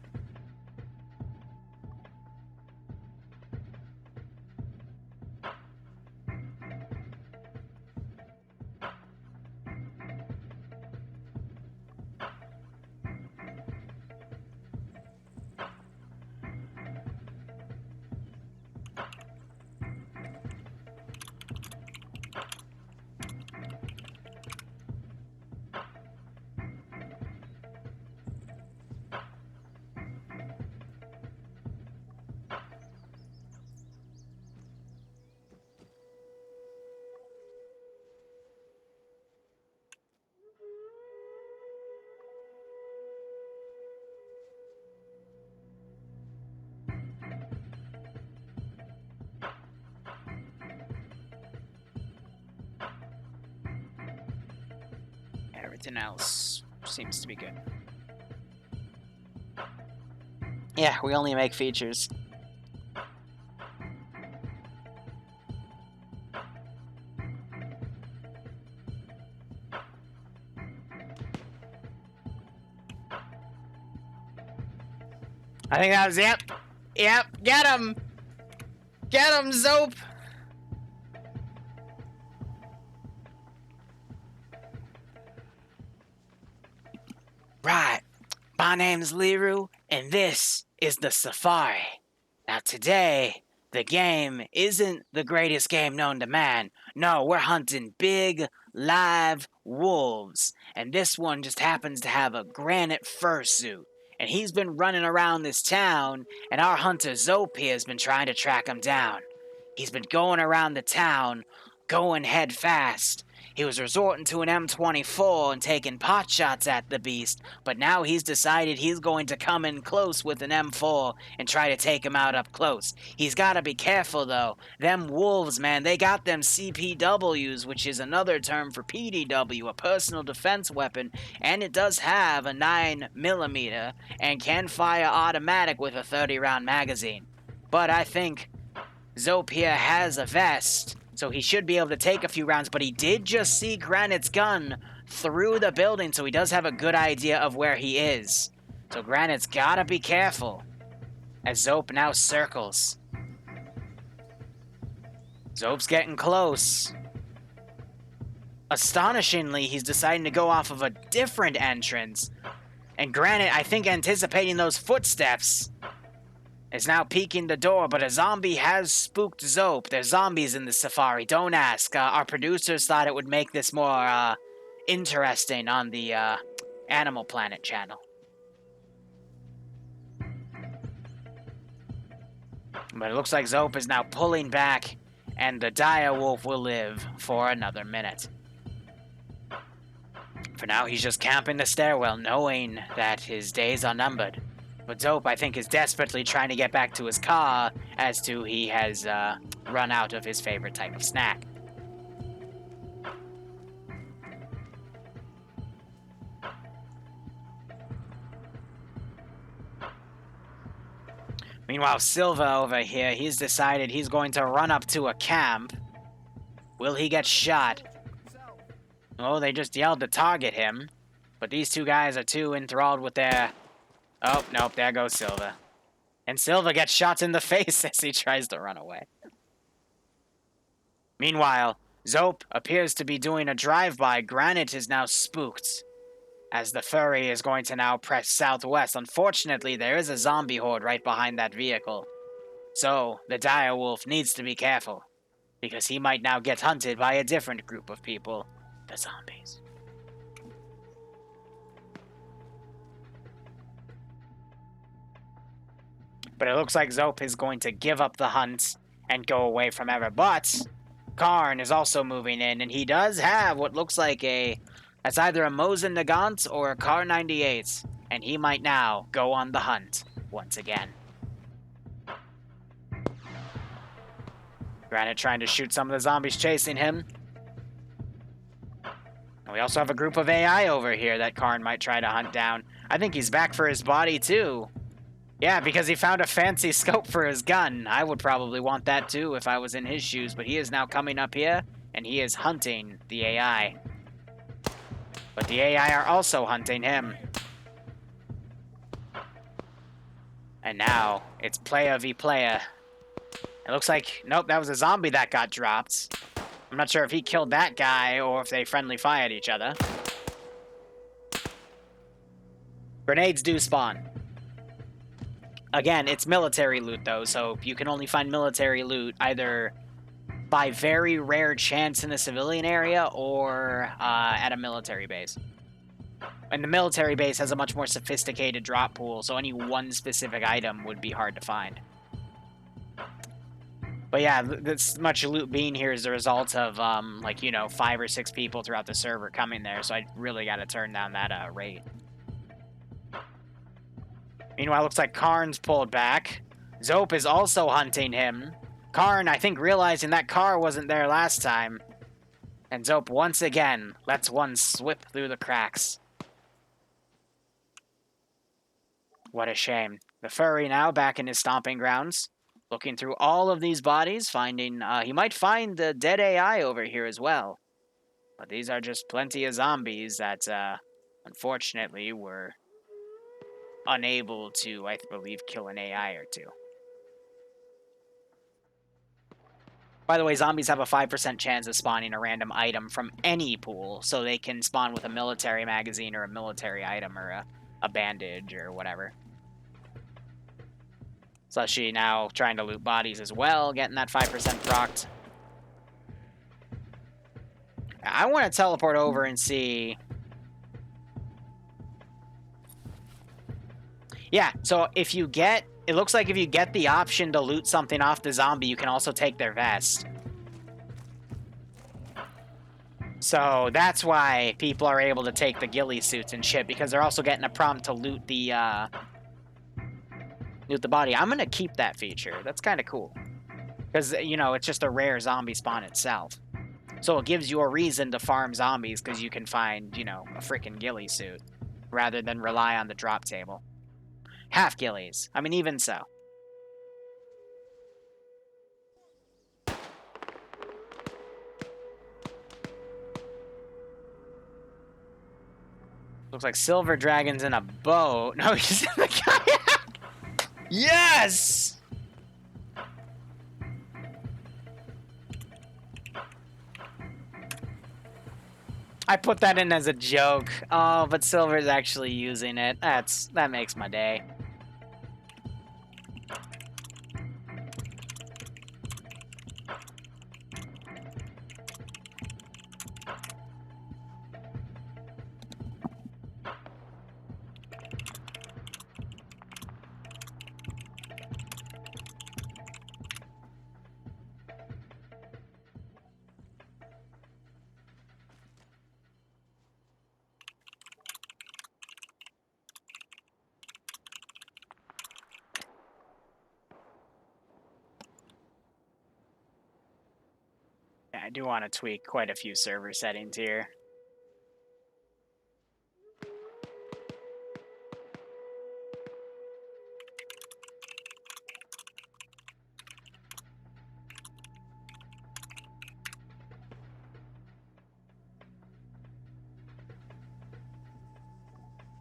Everything else seems to be good. Yeah, we only make features. I think that was, yep, get him! Get him, Zope! Right, my name's Liru, and this is the Safari. Now today, the game isn't the greatest game known to man. No, we're hunting big, live wolves. And this one just happens to have a granite fursuit. And he's been running around this town, and our hunter Zope here has been trying to track him down. He's been going around the town, going head fast. He was resorting to an M24 and taking pot shots at the beast, but now he's decided he's going to come in close with an M4 and try to take him out up close. He's got to be careful, though. Them wolves, man, they got them CPWs, which is another term for PDW, a personal defense weapon, and it does have a 9mm and can fire automatic with a 30-round magazine. But I think Zope here has a vest, so he should be able to take a few rounds, but he did just see Granite's gun through the building, so he does have a good idea of where he is. So Granite's gotta be careful. as Zope now circles. Zope's getting close. Astonishingly, he's deciding to go off of a different entrance. And granted, I think anticipating those footsteps, is now peeking the door, but a zombie has spooked Zope. There's zombies in the safari, don't ask. Our producers thought it would make this more interesting on the Animal Planet channel. But it looks like Zope is now pulling back, and the dire wolf will live for another minute. For now, he's just camping the stairwell, knowing that his days are numbered. But Zope, I think, is desperately trying to get back to his car, as to he has run out of his favorite type of snack. Meanwhile, Silva over here, he's decided he's going to run up to a camp. Will he get shot? Oh, they just yelled to target him. But these two guys are too enthralled with their... Oh, nope, there goes Silva. And Silva gets shot in the face as he tries to run away. Meanwhile, Zope appears to be doing a drive-by. Granite is now spooked, as the furry is going to now press southwest. Unfortunately, there is a zombie horde right behind that vehicle. So, the dire wolf needs to be careful, because he might now get hunted by a different group of people, the zombies. But it looks like Zope is going to give up the hunt and go away from ever. But Karn is also moving in, and he does have what looks like that's either a Mosin Nagant or a Kar 98, and he might now go on the hunt once again. Granite trying to shoot some of the zombies chasing him. And we also have a group of AI over here that Karn might try to hunt down. I think he's back for his body too. Yeah, because he found a fancy scope for his gun. I would probably want that too if I was in his shoes, but he is now coming up here, and he is hunting the AI. But the AI are also hunting him. And now, it's player v player. It looks like, nope, that was a zombie that got dropped. I'm not sure if he killed that guy or if they friendly fire at each other. Grenades do spawn. Again, it's military loot though, so you can only find military loot either by very rare chance in the civilian area or at a military base. And the military base has a much more sophisticated drop pool, so any one specific item would be hard to find. But yeah, this much loot being here is the result of, like, you know, 5 or 6 people throughout the server coming there, so I really got to turn down that rate. Meanwhile, it looks like Karn's pulled back. Zope is also hunting him. Karn, I think, realizing that car wasn't there last time. And Zope, once again, lets one slip through the cracks. What a shame. The furry now back in his stomping grounds. Looking through all of these bodies, finding... he might find the dead AI over here as well. But these are just plenty of zombies that, unfortunately, were unable to, I believe, kill an AI or two. By the way, zombies have a 5% chance of spawning a random item from any pool, so they can spawn with a military magazine or a military item or a bandage or whatever. So she now trying to loot bodies as well, getting that 5% procced. I want to teleport over and see... Yeah, so if you get... It looks like if you get the option to loot something off the zombie, you can also take their vest. So that's why people are able to take the ghillie suits and shit, because they're also getting a prompt to loot the body. I'm gonna keep that feature. That's kind of cool. Because, you know, it's just a rare zombie spawn itself. So it gives you a reason to farm zombies, because you can find, you know, a freaking ghillie suit, rather than rely on the drop table. Half ghillies. I mean, even so. Looks like Silver Dragon's in a boat. No, he's in the kayak! Yes! I put that in as a joke. Oh, but Silver's actually using it. That makes my day. Yeah, I do want to tweak quite a few server settings here.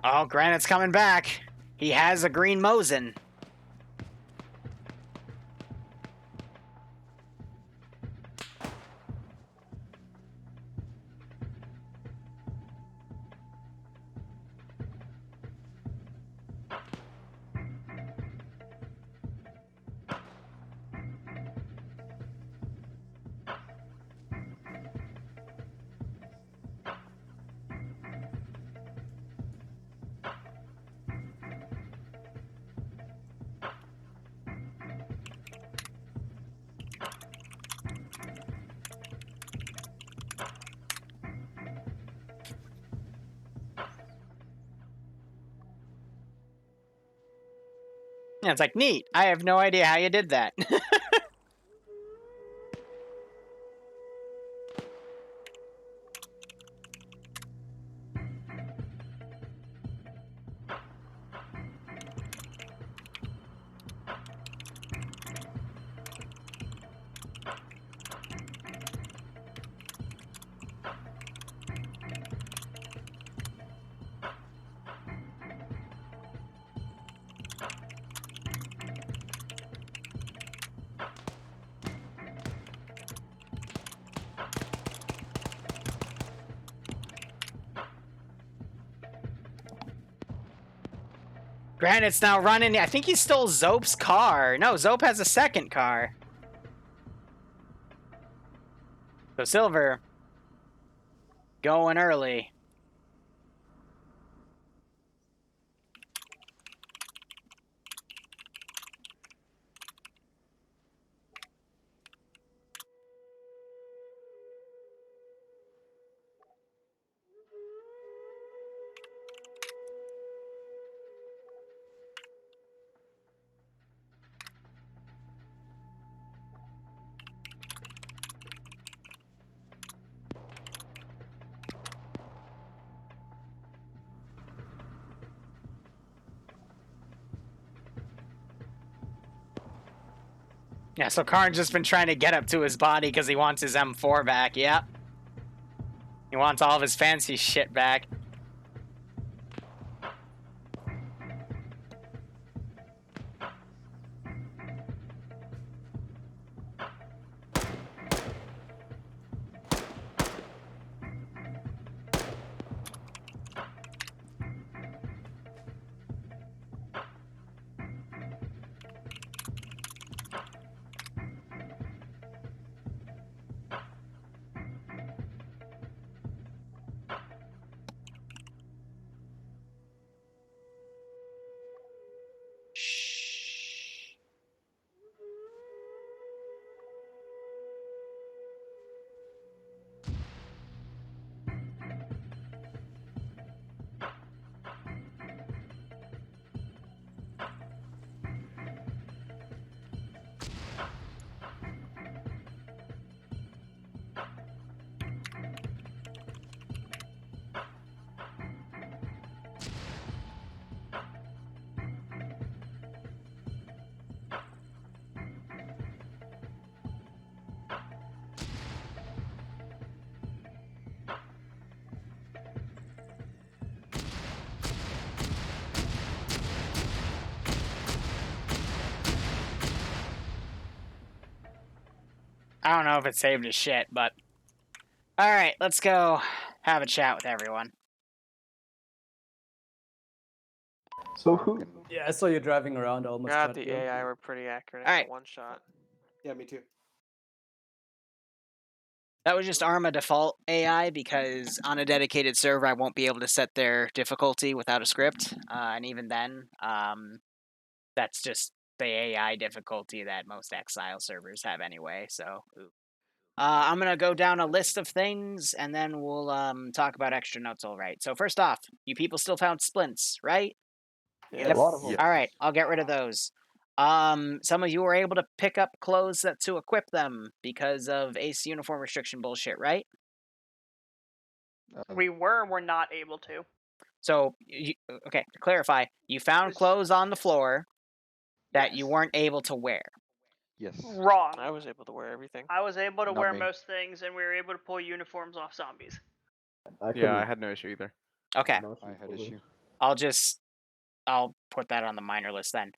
Oh, Granite's coming back. He has a green Mosin. Yeah, it's like, neat. I have no idea how you did that. Granite's now running. I think he stole Zope's car. No, Zope has a second car. So Silver going early. Yeah, so Karn's just been trying to get up to his body because he wants his M4 back. Yep. He wants all of his fancy shit back. I don't know if it saved his shit, but all right, let's go have a chat with everyone. So who? Yeah, I saw you driving around. I almost God, shot the you. AI were pretty accurate All in right. that one shot. Yeah, me too. That was just Arma default AI because on a dedicated server, I won't be able to set their difficulty without a script, and even then, that's just the AI difficulty that most Exile servers have anyway. So, I'm gonna go down a list of things, and then we'll talk about extra notes. All right. So first off, you people still found splints, right? Yeah, a lot of them. Yes. All right, I'll get rid of those. Some of you were able to pick up clothes to equip them because of ACE uniform restriction bullshit, right? We're not able to. So, okay, to clarify, you found clothes on the floor that you weren't able to wear. Yes. Wrong. I was able to wear everything. I was able to Not wear me. most things, and we were able to pull uniforms off zombies. couldn't- I had no issue either. Okay, no, I had issue. I'll put that on the minor list then.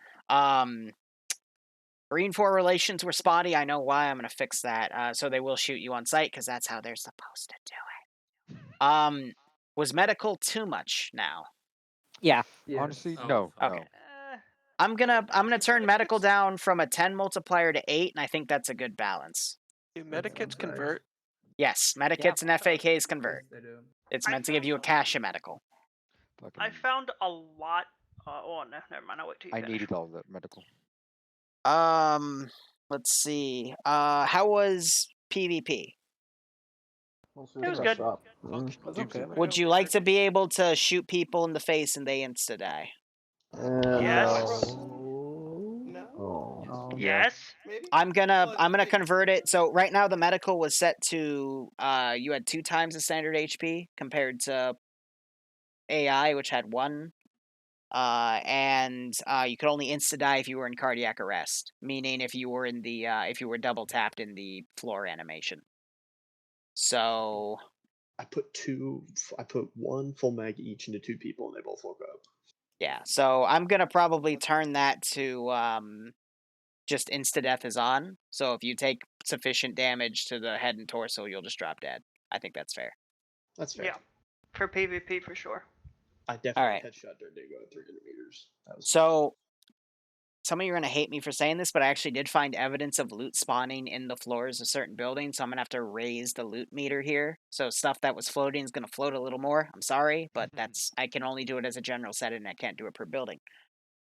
Green 4 relations were spotty. I know why. I'm going to fix that. So they will shoot you on sight because that's how they're supposed to do it. Was medical too much now? Yes. Honestly, Oh, no. Okay. No. I'm gonna turn medical down from a 10 multiplier to 8, and I think that's a good balance. Do medikits convert? Yes, medikits and FAKs convert. They do. It's meant to give you a cash of medical. Fucking, I found a lot. Oh no, never mind. I'll wait till you I finish. needed all the medical. Let's see. How was PvP? It was good. That's okay. Would you like to be able to shoot people in the face and they insta die? Yes. No. Oh. Yeah. Yes. Maybe. I'm gonna convert it. So right now the medical was set to you had 2 times the standard HP compared to AI, which had 1. And you could only insta die if you were in cardiac arrest, meaning if you were in the if you were double tapped in the floor animation. So I put 1 full mag each into 2 people, and they both woke up. yeah, so I'm gonna probably turn that to just insta death is on. So if you take sufficient damage to the head and torso, you'll just drop dead. I think that's fair. That's fair. Yeah. For PvP for sure. I definitely Alright. headshot their Dago at 300 meters. That was So some of you are gonna hate me for saying this, but I actually did find evidence of loot spawning in the floors of certain buildings, so I'm gonna have to raise the loot meter here. So stuff that was floating is gonna float a little more. I'm sorry, but I can only do it as a general setting. I can't do it per building.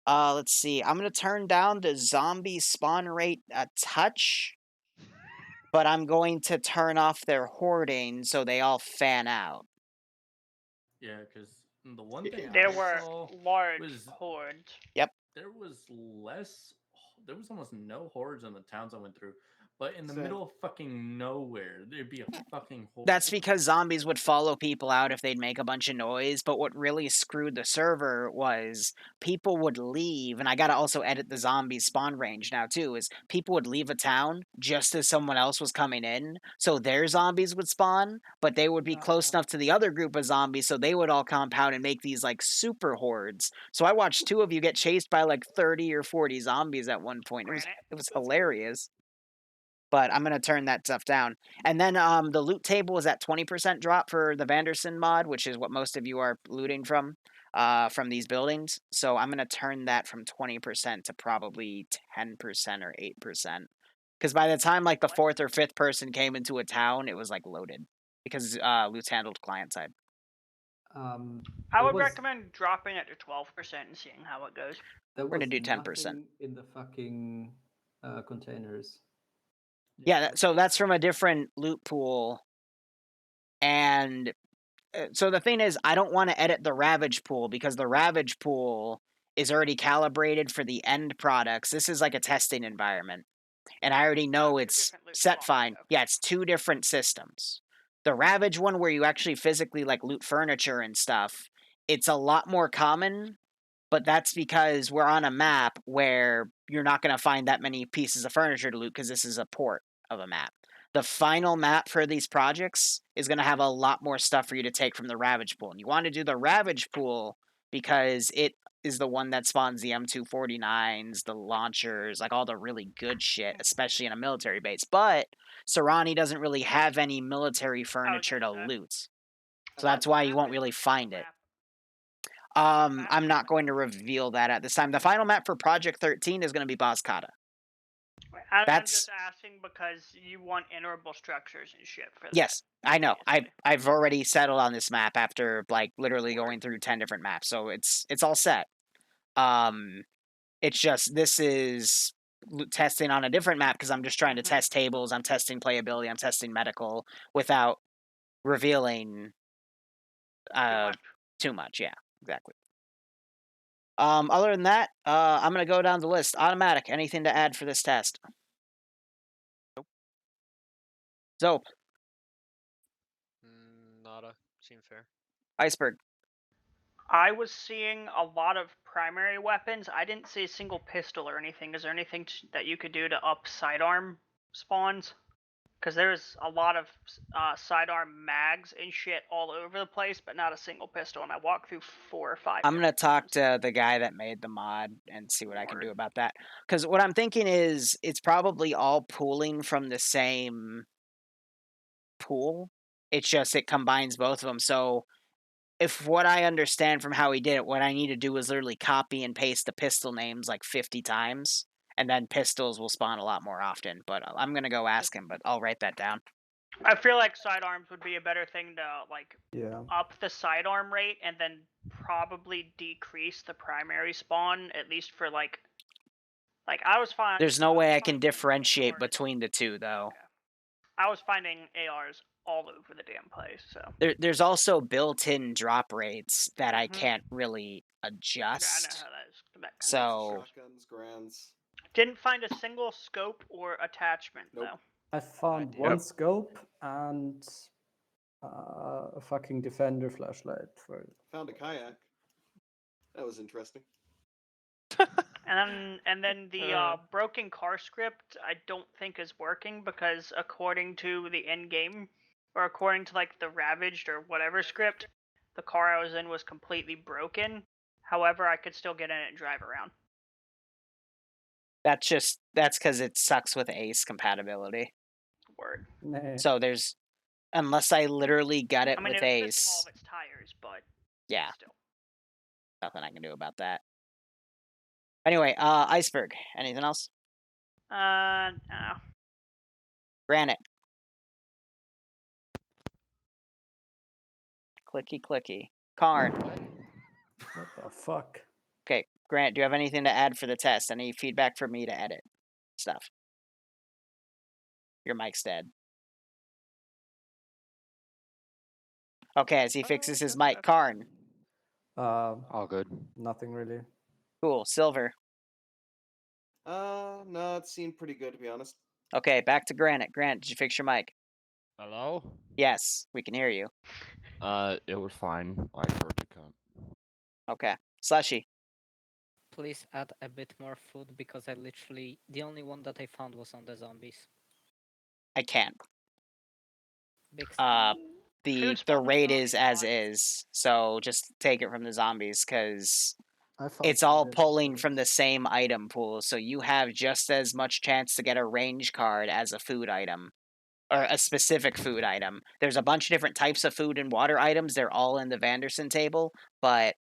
Let's see. I'm gonna turn down the zombie spawn rate a touch, but I'm going to turn off their hoarding so they all fan out. Yeah, because the one thing There I were saw large was hordes. there was almost no hordes in the towns I went through. But in the Same. middle of fucking nowhere, there'd be a fucking horde. That's because zombies would follow people out if they'd make a bunch of noise, but what really screwed the server was people would leave, and I gotta also edit the zombie spawn range now too, is people would leave a town just as someone else was coming in, so their zombies would spawn, but they would be close enough to the other group of zombies, so they would all compound and make these like super hordes. So I watched 2 of you get chased by like 30 or 40 zombies at one point. It was hilarious. But I'm going to turn that stuff down. And then the loot table is at 20% drop for the Vanderson mod, which is what most of you are looting from these buildings. So I'm going to turn that from 20% to probably 10% or 8%. Because by the time like the 4th or 5th person came into a town, it was like loaded. Because loot's handled client side. I would recommend dropping it to 12% and seeing how it goes. We're gonna do 10%. In the fucking containers. Yeah, so that's from a different loot pool. And so the thing is, I don't want to edit the Ravage pool because the Ravage pool is already calibrated for the end products. This is like a testing environment. And I already know it's set fine. Yeah, it's 2 different systems. The Ravage one where you actually physically like loot furniture and stuff, it's a lot more common, but that's because we're on a map where you're not going to find that many pieces of furniture to loot because this is a port of a map. The final map for these projects is going to have a lot more stuff for you to take from the Ravage pool. And you want to do the Ravage pool because it is the one that spawns the M249s, the launchers, like all the really good shit, especially in a military base. But Serrani doesn't really have any military furniture to loot. So that's why you won't really find it. I'm not going to reveal that at this time. The final map for Project 13 is going to be Bozkata. I'm That's just asking because you want interoperable structures and shit for that. yes, I know. I've already settled on this map after like literally going through 10 different maps, so it's all set. It's just this is testing on a different map because I'm just trying to test tables. I'm testing playability. I'm testing medical without revealing too much. Yeah, exactly. Other than that, I'm gonna go down the list. Automatic. Anything to add for this test? Nope. Zope. Nada. Seemed fair. Iceberg. I was seeing a lot of primary weapons. I didn't see a single pistol or anything. Is there anything that you could do to up sidearm spawns? Because there's a lot of sidearm mags and shit all over the place, but not a single pistol. And I walked through 4 or 5. I'm gonna talk to the guy that made the mod and see what I can do about that. Because what I'm thinking is it's probably all pooling from the same pool. It's just it combines both of them. So if what I understand from how he did it, what I need to do is literally copy and paste the pistol names like 50 times, and then pistols will spawn a lot more often. But I'm gonna go ask him, but I'll write that down. I feel like sidearms would be a better thing to like Yeah. up the sidearm rate and then probably decrease the primary spawn, at least for like I was fine. There's no way I can differentiate between the two though. I was finding ARs all over the damn place. So there's also built-in drop rates that I can't really adjust. Yeah, I know how that is. So Shotguns, grands. Didn't find a single scope or attachment though. I found one scope and a fucking defender flashlight for it. Found a kayak. That was interesting. And then the broken car script I don't think is working because according to the end game, or according to like the Ravaged or whatever script, the car I was in was completely broken. However, I could still get in it and drive around. that's because it sucks with Ace compatibility. Word. Nah. So there's unless I literally gut it I mean, with it was missing all Ace. of its tires, but Yeah. still. Nothing I can do about that. Anyway, Iceberg. Anything else? No. Granite. Clicky clicky. Karn. What the fuck? Okay, Grant, do you have anything to add for the test? Any feedback for me to edit stuff? Your mic's dead. Okay, as he fixes his mic, Karn. All good. Nothing really. Cool. Silver. No, it seemed pretty good to be honest. Okay, back to Granite. Grant, did you fix your mic? Hello? Yes, we can hear you. It was fine. I heard you come. Okay. Slushy. Please add a bit more food because the only one that I found was on the zombies. I can't. Big The rate is as is, so just take it from the zombies because it's all pulling from the same item pool, so you have just as much chance to get a range card as a food item. Or a specific food item. There's a bunch of different types of food and water items. They're all in the Vanderson table, but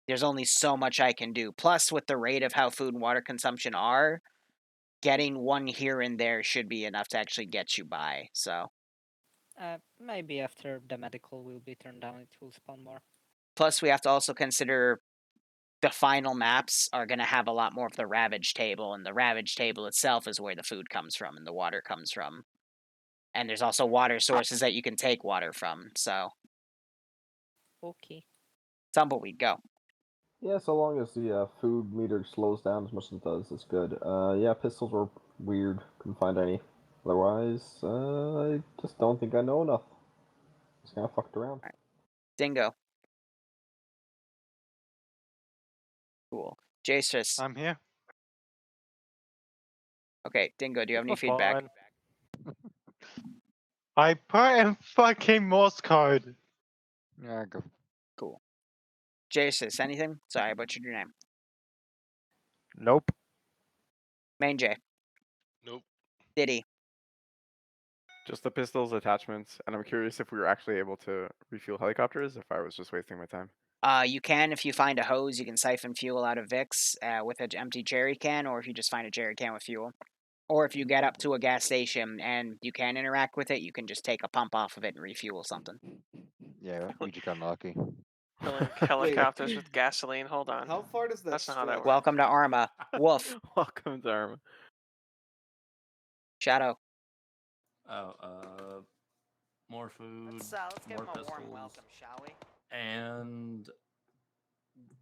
there's only so much I can do. Plus, with the rate of how food and water consumption are, getting one here and there should be enough to actually get you by. So maybe after the medical will be turned down, it will spawn more. plus, we have to also consider the final maps are going to have a lot more of the Ravage table, and the Ravage table itself is where the food comes from and the water comes from. And there's also water sources that you can take water from, so. Okay. Tumbleweed, go. Yeah, so long as the food meter slows down as much as it does, it's good. Yeah, pistols were weird. Couldn't find any. Otherwise, I just don't think I know enough. Just kind of fucked around. Right. Dingo. Cool. Jasus. I'm here. Okay, Dingo, do you have any feedback? I put in fucking Morse code. Yeah, go. Cool. Jasus, anything? Sorry, I butchered your name. Nope. Main J. Nope. Diddy. Just the pistols, attachments, and I'm curious if we were actually able to refuel helicopters, if I was just wasting my time. You can, if you find a hose, you can siphon fuel out of Vicks with an empty jerry can, or if you just find a jerry can with fuel. Or if you get up to a gas station and you can interact with it, you can just take a pump off of it and refuel something. Yeah, we just got unlucky. Filling helicopters with gasoline. Hold on. How far does that That's not how that stretch? works. Welcome to Arma. Wolf. Welcome to Arma. Shadow. Oh, more food. Let's give more him a warm pistols, welcome, shall we? And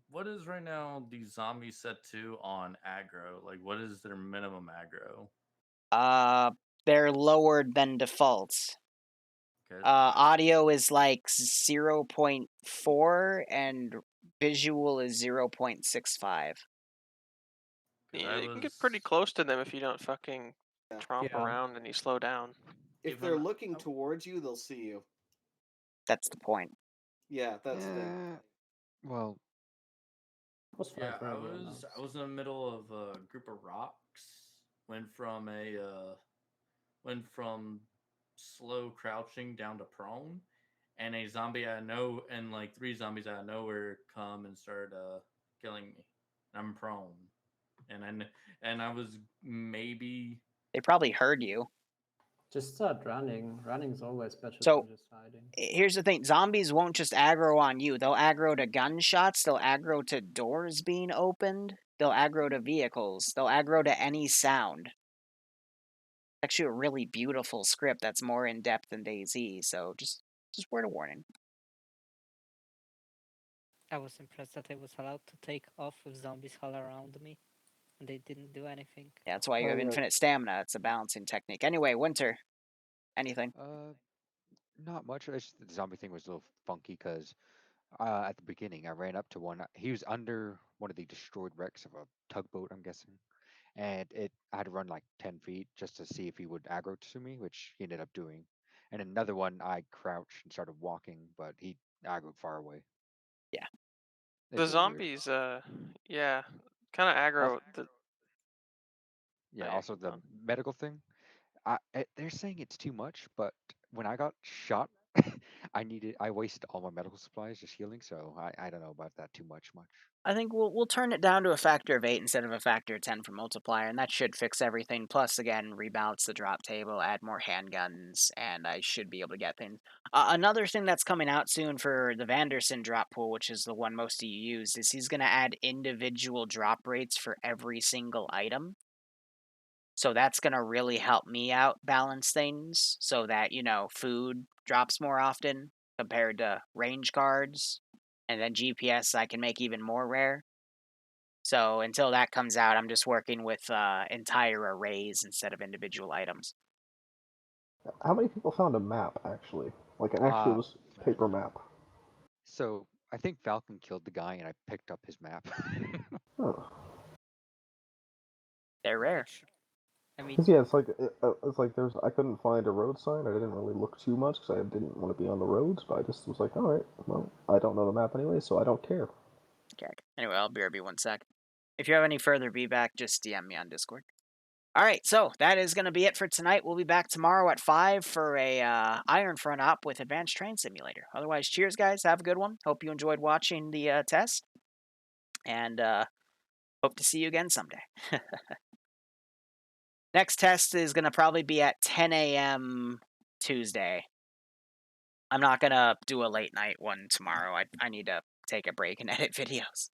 what is right now the zombies set to on aggro? Like, what is their minimum aggro? They're lower than default. Okay. Audio is like 0.4 and visual is 0.65. Yeah, you can get pretty close to them if you don't fucking tromp Yeah. around and you slow down. If they're looking towards you, they'll see you. That's the point. Yeah, that's the thing. Well, Yeah, I was in the middle of a group of rocks. Went from slow crouching down to prone, and a zombie I know, and like 3 zombies out of nowhere come and start killing me. I'm prone, and I was maybe. They probably heard you. Just start running. Running's always better So, than just hiding. Here's the thing. Zombies won't just aggro on you. They'll aggro to gunshots. They'll aggro to doors being opened. They'll aggro to vehicles. They'll aggro to any sound. Actually, a really beautiful script that's more in-depth than DayZ, so just word of warning. I was impressed that I was allowed to take off with zombies all around me, and they didn't do anything. Yeah, that's why you have infinite stamina. It's a balancing technique. Anyway, Winter, anything? Not much. It's just the zombie thing was a little funky because at the beginning I ran up to one. He was under one of the destroyed wrecks of a tugboat, I'm guessing, and I had to run like 10 feet just to see if he would aggro to me, which he ended up doing. And another one, I crouched and started walking, but he aggroed far away. Yeah. It's The just weird. zombies, yeah, kind of aggro. Yeah. Also, the medical thing. They're saying it's too much, but when I got shot, I wasted all my medical supplies just healing. So I don't know about that too much. I think we'll turn it down to a factor of 8 instead of a factor of 10 for multiplier, and that should fix everything. Plus, again, rebalance the drop table, add more handguns, and I should be able to get things. Another thing that's coming out soon for the Vanderson drop pool, which is the one most of you use, is he's going to add individual drop rates for every single item. So that's going to really help me out balance things so that, food drops more often compared to range cards. And then GPS I can make even more rare. So until that comes out, I'm just working with entire arrays instead of individual items. How many people found a map, actually? Like an actual paper map? So I think Falcon killed the guy, and I picked up his map. Oh. They're rare. I mean, Yeah, it's like I couldn't find a road sign. I didn't really look too much because I didn't want to be on the roads, but I just was like, all right, well, I don't know the map anyway, so I don't care. Okay. Anyway, I'll BRB 1 sec. If you have any further feedback, just DM me on Discord. All right, so that is going to be it for tonight. We'll be back tomorrow at 5 for a Iron Front op with Advanced Train Simulator. Otherwise, cheers, guys. Have a good one. Hope you enjoyed watching the test, and hope to see you again someday. Next test is going to probably be at 10 a.m. Tuesday. I'm not going to do a late night one tomorrow. I need to take a break and edit videos.